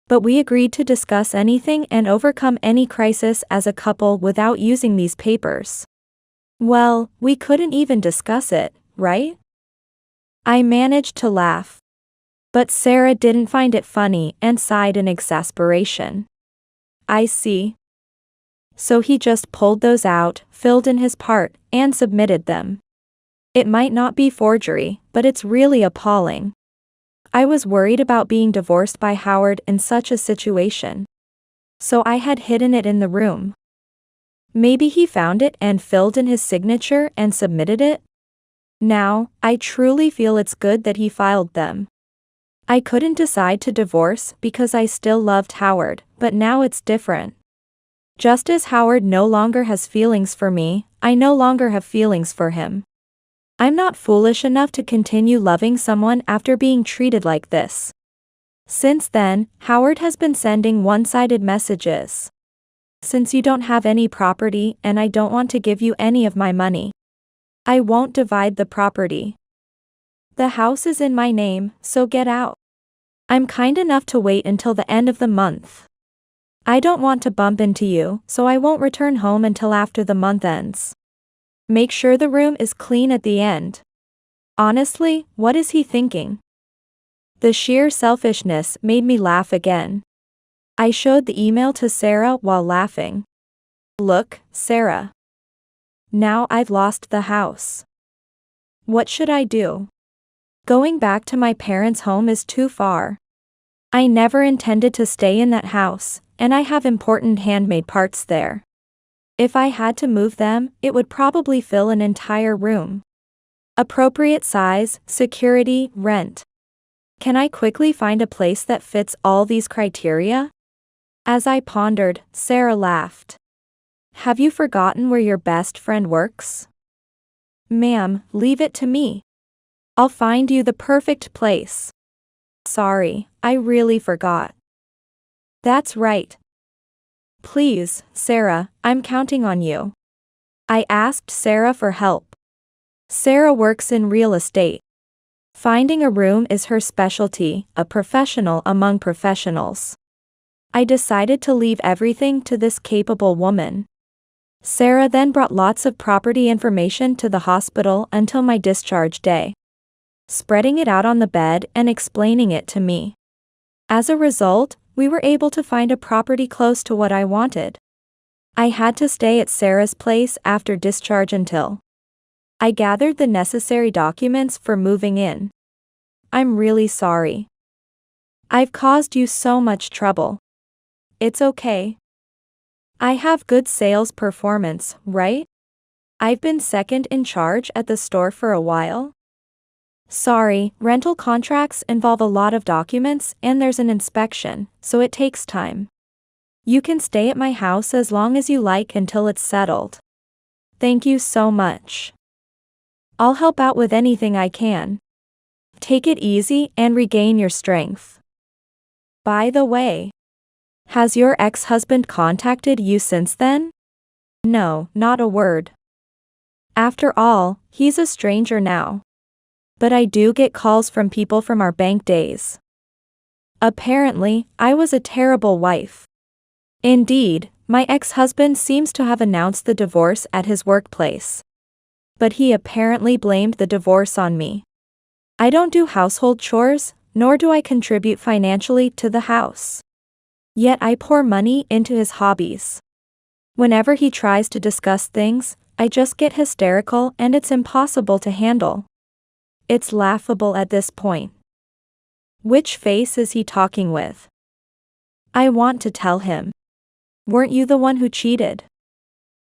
But we agreed to discuss anything and overcome any crisis as a couple without using these papers. Well, we couldn't even discuss it, right? I managed to laugh. But Sarah didn't find it funny and sighed in exasperation. I see. So he just pulled those out, filled in his part, and submitted them. It might not be forgery, but it's really appalling. I was worried about being divorced by Howard in such a situation. So I had hidden it in the room. Maybe he found it and filled in his signature and submitted it? Now, I truly feel it's good that he filed them. I couldn't decide to divorce because I still loved Howard, but now it's different. Just as Howard no longer has feelings for me, I no longer have feelings for him. I'm not foolish enough to continue loving someone after being treated like this. Since then, Howard has been sending one-sided messages. Since you don't have any property and I don't want to give you any of my money, I won't divide the property. The house is in my name, so get out. I'm kind enough to wait until the end of the month. I don't want to bump into you, so I won't return home until after the month ends. Make sure the room is clean at the end. Honestly, what is he thinking? The sheer selfishness made me laugh again. I showed the email to Sarah while laughing. Look, Sarah. Now I've lost the house. What should I do? Going back to my parents' home is too far. I never intended to stay in that house, and I have important handmade parts there. If I had to move them, it would probably fill an entire room. Appropriate size, security, rent. Can I quickly find a place that fits all these criteria? As I pondered, Sarah laughed. Have you forgotten where your best friend works? Ma'am, leave it to me. I'll find you the perfect place. Sorry, I really forgot. That's right. Please, Sarah, I'm counting on you. I asked Sarah for help. Sarah works in real estate. Finding a room is her specialty, a professional among professionals. I decided to leave everything to this capable woman. Sarah then brought lots of property information to the hospital until my discharge day, spreading it out on the bed and explaining it to me. As a result, we were able to find a property close to what I wanted. I had to stay at Sarah's place after discharge until I gathered the necessary documents for moving in. I'm really sorry. I've caused you so much trouble. It's okay. I have good sales performance, right? I've been second in charge at the store for a while. Sorry, rental contracts involve a lot of documents and there's an inspection, so it takes time. You can stay at my house as long as you like until it's settled. Thank you so much. I'll help out with anything I can. Take it easy and regain your strength. By the way, has your ex-husband contacted you since then? No, not a word. After all, he's a stranger now. But I do get calls from people from our bank days. Apparently, I was a terrible wife. Indeed, my ex-husband seems to have announced the divorce at his workplace. But he apparently blamed the divorce on me. I don't do household chores, nor do I contribute financially to the house. Yet I pour money into his hobbies. Whenever he tries to discuss things, I just get hysterical and it's impossible to handle. It's laughable at this point. Which face is he talking with? I want to tell him. Weren't you the one who cheated?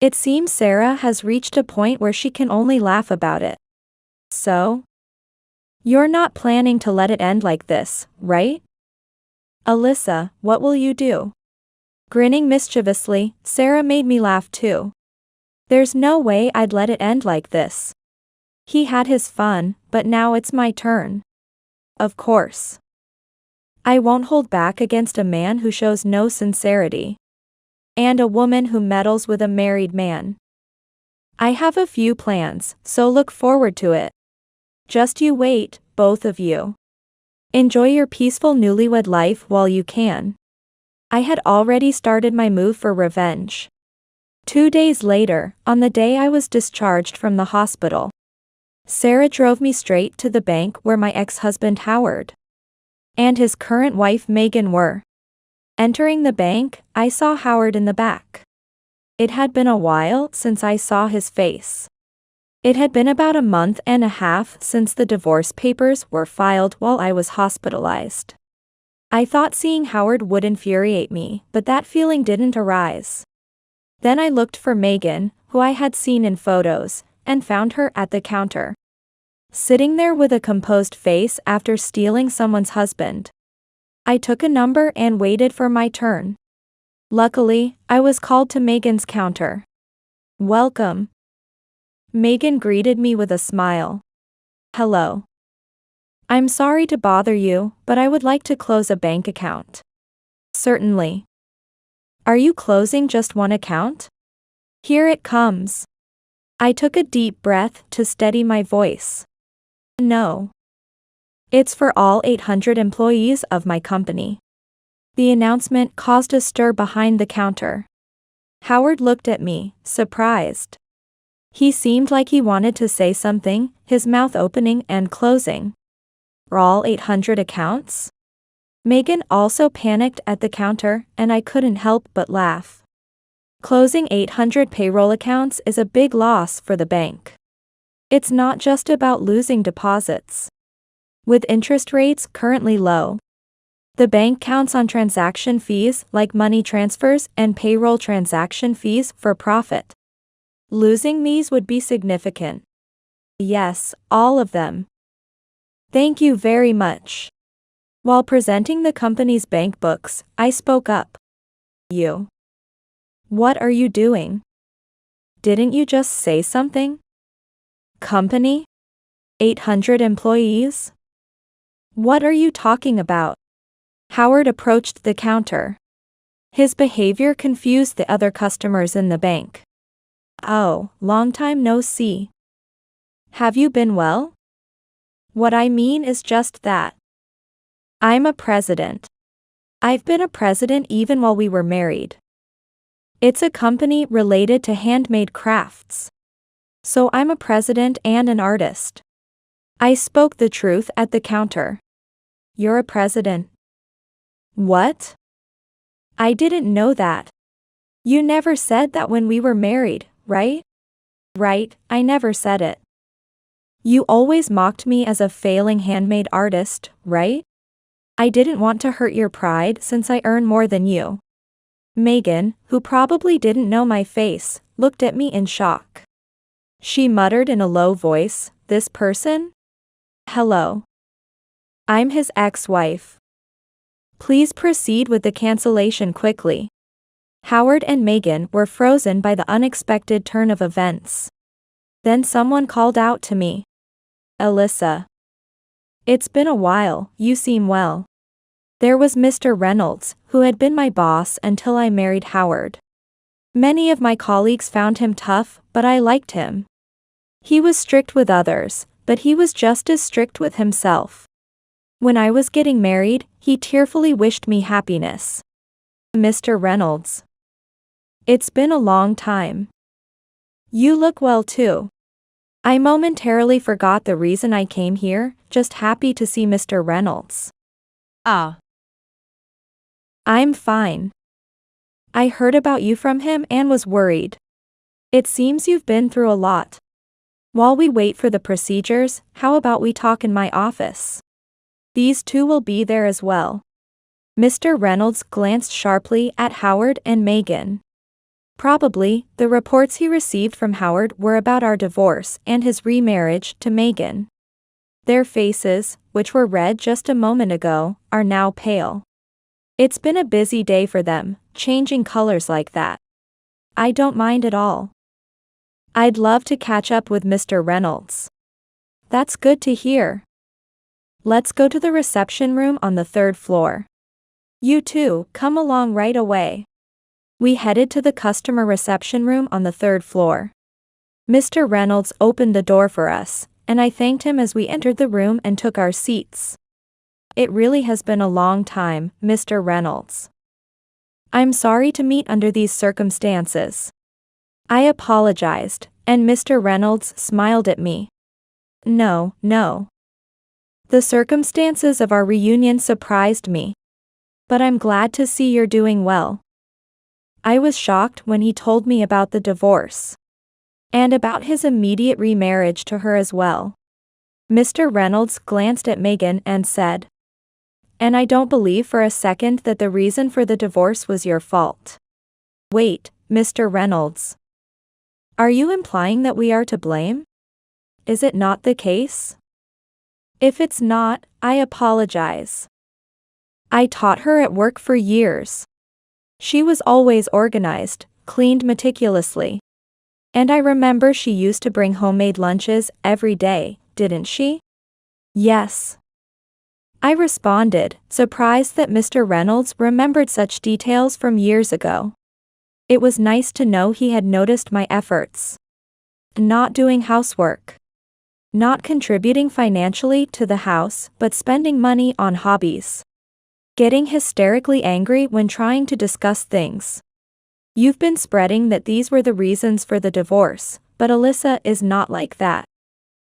It seems Sarah has reached a point where she can only laugh about it. So? You're not planning to let it end like this, right? Alyssa, what will you do? Grinning mischievously, Sarah made me laugh too. There's no way I'd let it end like this. He had his fun, but now it's my turn. Of course. I won't hold back against a man who shows no sincerity. And a woman who meddles with a married man. I have a few plans, so look forward to it. Just you wait, both of you. Enjoy your peaceful newlywed life while you can. I had already started my move for revenge. 2 days later, on the day I was discharged from the hospital, Sarah drove me straight to the bank where my ex-husband Howard and his current wife Megan were. Entering the bank, I saw Howard in the back. It had been a while since I saw his face. It had been about a month and a half since the divorce papers were filed while I was hospitalized. I thought seeing Howard would infuriate me, but that feeling didn't arise. Then I looked for Megan, who I had seen in photos, and found her at the counter, sitting there with a composed face after stealing someone's husband. I took a number and waited for my turn. Luckily, I was called to Megan's counter. Welcome. Megan greeted me with a smile. Hello. I'm sorry to bother you, but I would like to close a bank account. Certainly. Are you closing just one account? Here it comes. I took a deep breath to steady my voice. No. It's for all 800 employees of my company. The announcement caused a stir behind the counter. Howard looked at me, surprised. He seemed like he wanted to say something, his mouth opening and closing. For all 800 accounts? Megan also panicked at the counter, and I couldn't help but laugh. Closing 800 payroll accounts is a big loss for the bank. It's not just about losing deposits. With interest rates currently low, the bank counts on transaction fees like money transfers and payroll transaction fees for profit. Losing these would be significant. Yes, all of them. Thank you very much. While presenting the company's bank books, I spoke up. You. What are you doing? Didn't you just say something? Company? 800 employees? What are you talking about? Howard approached the counter. His behavior confused the other customers in the bank. Oh, long time no see. Have you been well? What I mean is just that. I'm a president. I've been a president even while we were married. It's a company related to handmade crafts. So I'm a president and an artist. I spoke the truth at the counter. You're a president. What? I didn't know that. You never said that when we were married, right? Right, I never said it. You always mocked me as a failing handmade artist, right? I didn't want to hurt your pride since I earn more than you. Megan, who probably didn't know my face, looked at me in shock. She muttered in a low voice, "This person? Hello. I'm his ex-wife. Please proceed with the cancellation quickly." Howard and Megan were frozen by the unexpected turn of events. Then someone called out to me. "Alyssa. It's been a while, you seem well." There was Mr. Reynolds, who had been my boss until I married Howard. Many of my colleagues found him tough, but I liked him. He was strict with others, but he was just as strict with himself. When I was getting married, he tearfully wished me happiness. Mr. Reynolds. It's been a long time. You look well too. I momentarily forgot the reason I came here, just happy to see Mr. Reynolds. Ah. I'm fine. I heard about you from him and was worried. It seems you've been through a lot. While we wait for the procedures, how about we talk in my office? These two will be there as well. Mr. Reynolds glanced sharply at Howard and Megan. Probably, the reports he received from Howard were about our divorce and his remarriage to Megan. Their faces, which were red just a moment ago, are now pale. It's been a busy day for them, changing colors like that. I don't mind at all. I'd love to catch up with Mr. Reynolds. That's good to hear. Let's go to the reception room on the 3rd floor. You two, come along right away. We headed to the customer reception room on the 3rd floor. Mr. Reynolds opened the door for us, and I thanked him as we entered the room and took our seats. It really has been a long time, Mr. Reynolds. I'm sorry to meet under these circumstances. I apologized, and Mr. Reynolds smiled at me. No. The circumstances of our reunion surprised me. But I'm glad to see you're doing well. I was shocked when he told me about the divorce. And about his immediate remarriage to her as well. Mr. Reynolds glanced at Megan and said, "And I don't believe for a second that the reason for the divorce was your fault." Wait, Mr. Reynolds. Are you implying that we are to blame? Is it not the case? If it's not, I apologize. I taught her at work for years. She was always organized, cleaned meticulously. And I remember she used to bring homemade lunches every day, didn't she? Yes. I responded, surprised that Mr. Reynolds remembered such details from years ago. It was nice to know he had noticed my efforts. Not doing housework. Not contributing financially to the house, but spending money on hobbies. Getting hysterically angry when trying to discuss things. You've been spreading that these were the reasons for the divorce, but Alyssa is not like that.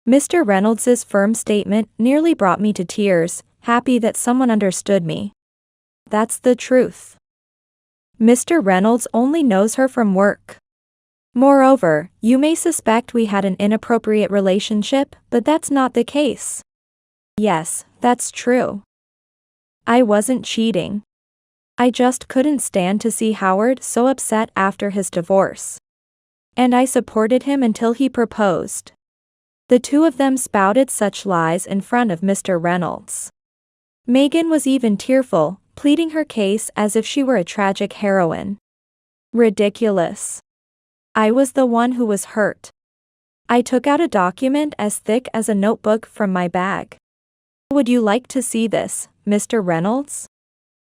Mr. Reynolds's firm statement nearly brought me to tears, happy that someone understood me. That's the truth. Mr. Reynolds only knows her from work. Moreover, you may suspect we had an inappropriate relationship, but that's not the case. Yes, that's true. I wasn't cheating. I just couldn't stand to see Howard so upset after his divorce. And I supported him until he proposed. The two of them spouted such lies in front of Mr. Reynolds. Megan was even tearful, pleading her case as if she were a tragic heroine. Ridiculous. I was the one who was hurt. I took out a document as thick as a notebook from my bag. Would you like to see this, Mr. Reynolds?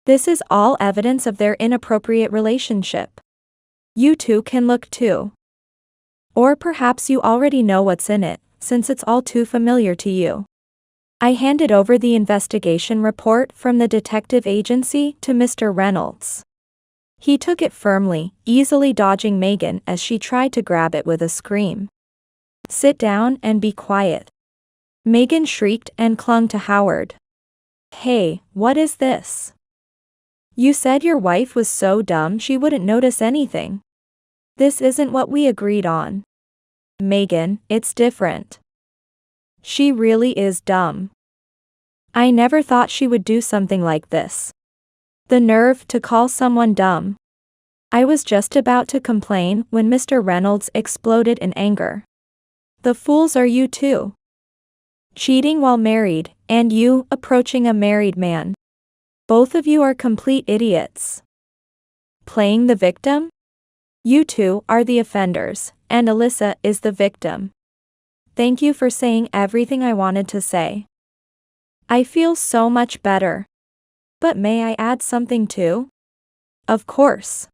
This is all evidence of their inappropriate relationship. You two can look too. Or perhaps you already know what's in it, since it's all too familiar to you. I handed over the investigation report from the detective agency to Mr. Reynolds. He took it firmly, easily dodging Megan as she tried to grab it with a scream. Sit down and be quiet. Megan shrieked and clung to Howard. Hey, what is this? You said your wife was so dumb she wouldn't notice anything. This isn't what we agreed on. Megan, it's different. She really is dumb. I never thought she would do something like this. The nerve to call someone dumb. I was just about to complain when Mr. Reynolds exploded in anger. The fools are you too. Cheating while married, and you approaching a married man. Both of you are complete idiots. Playing the victim? You two are the offenders, and Alyssa is the victim. Thank you for saying everything I wanted to say. I feel so much better. But may I add something too? Of course.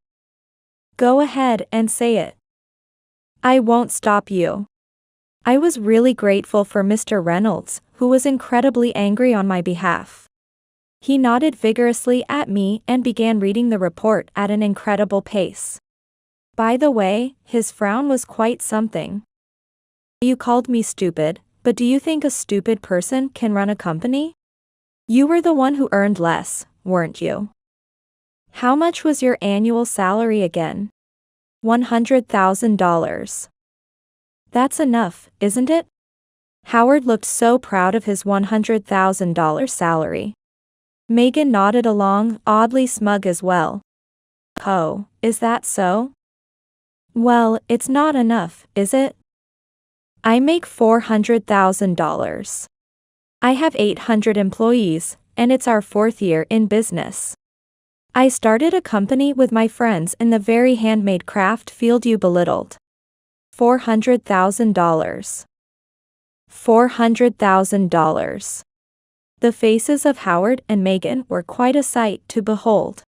Go ahead and say it. I won't stop you. I was really grateful for Mr. Reynolds, who was incredibly angry on my behalf. He nodded vigorously at me and began reading the report at an incredible pace. By the way, his frown was quite something. You called me stupid, but do you think a stupid person can run a company? You were the one who earned less, weren't you? How much was your annual salary again? $100,000. That's enough, isn't it? Howard looked so proud of his $100,000 salary. Megan nodded along, oddly smug as well. Oh, is that so? Well, it's not enough, is it? I make $400,000. I have 800 employees, and it's our 4th year in business. I started a company with my friends in the very handmade craft field you belittled. $400,000. $400,000. The faces of Howard and Megan were quite a sight to behold.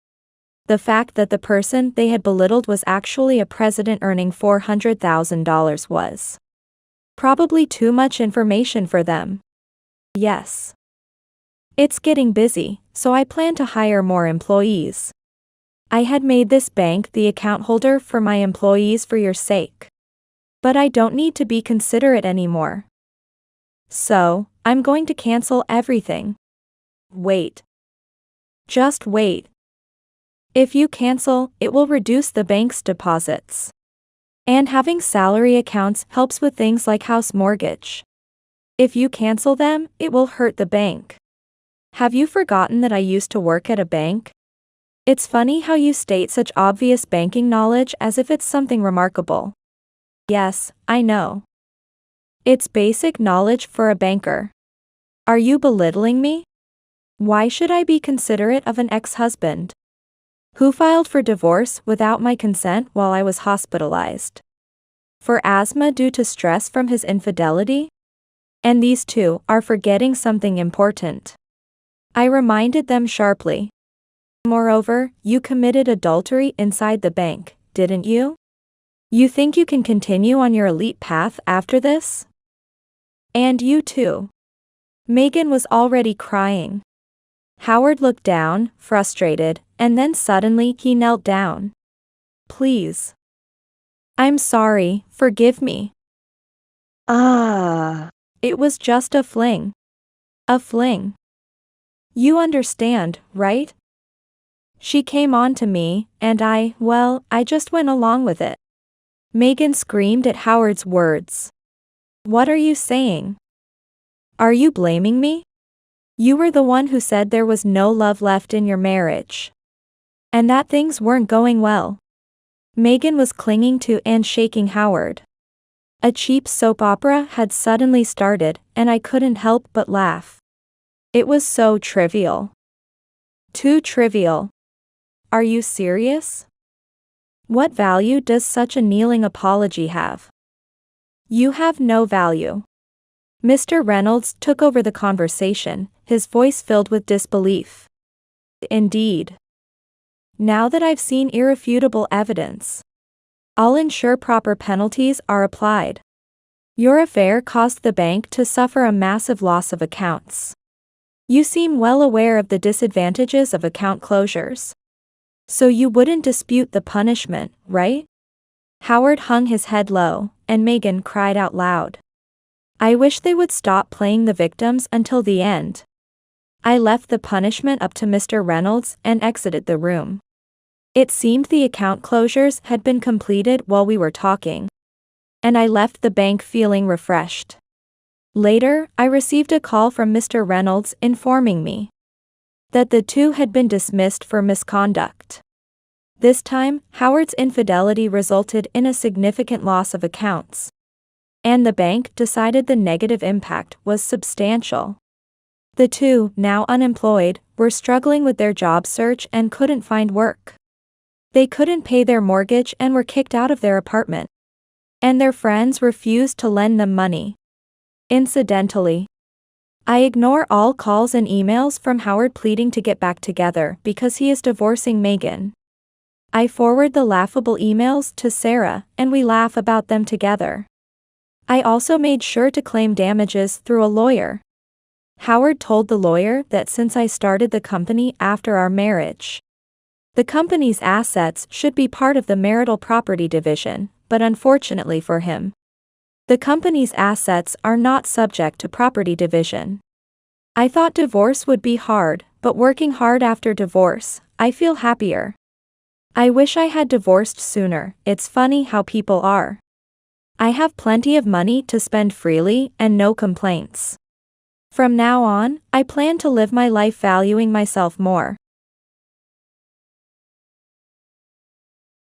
The fact that the person they had belittled was actually a president earning $400,000 was probably too much information for them. Yes. It's getting busy, so I plan to hire more employees. I had made this bank the account holder for my employees for your sake. But I don't need to be considerate anymore. So, I'm going to cancel everything. Wait. Just wait. If you cancel, it will reduce the bank's deposits. And having salary accounts helps with things like house mortgage. If you cancel them, it will hurt the bank. Have you forgotten that I used to work at a bank? It's funny how you state such obvious banking knowledge as if it's something remarkable. Yes, I know. It's basic knowledge for a banker. Are you belittling me? Why should I be considerate of an ex-husband who filed for divorce without my consent while I was hospitalized for asthma due to stress from his infidelity? And these two are forgetting something important. I reminded them sharply. Moreover, you committed adultery inside the bank, didn't you? You think you can continue on your elite path after this? And you too. Megan was already crying. Howard looked down, frustrated, and then suddenly he knelt down. Please. I'm sorry, forgive me. It was just a fling. A fling. You understand, right? She came on to me, and I just went along with it. Megan screamed at Howard's words. What are you saying? Are you blaming me? You were the one who said there was no love left in your marriage. And that things weren't going well. Megan was clinging to and shaking Howard. A cheap soap opera had suddenly started, and I couldn't help but laugh. It was so trivial. Too trivial. Are you serious? What value does such a kneeling apology have? You have no value. Mr. Reynolds took over the conversation, his voice filled with disbelief. Indeed. Now that I've seen irrefutable evidence, I'll ensure proper penalties are applied. Your affair caused the bank to suffer a massive loss of accounts. You seem well aware of the disadvantages of account closures. So you wouldn't dispute the punishment, right? Howard hung his head low, and Megan cried out loud. I wish they would stop playing the victims until the end. I left the punishment up to Mr. Reynolds and exited the room. It seemed the account closures had been completed while we were talking, and I left the bank feeling refreshed. Later, I received a call from Mr. Reynolds informing me that the two had been dismissed for misconduct. This time, Howard's infidelity resulted in a significant loss of accounts, and the bank decided the negative impact was substantial. The two, now unemployed, were struggling with their job search and couldn't find work. They couldn't pay their mortgage and were kicked out of their apartment, and their friends refused to lend them money. Incidentally, I ignore all calls and emails from Howard pleading to get back together because he is divorcing Megan. I forward the laughable emails to Sarah, and we laugh about them together. I also made sure to claim damages through a lawyer. Howard told the lawyer that since I started the company after our marriage, the company's assets should be part of the marital property division, but unfortunately for him, the company's assets are not subject to property division. I thought divorce would be hard, but working hard after divorce, I feel happier. I wish I had divorced sooner. It's funny how people are. I have plenty of money to spend freely and no complaints. From now on, I plan to live my life valuing myself more.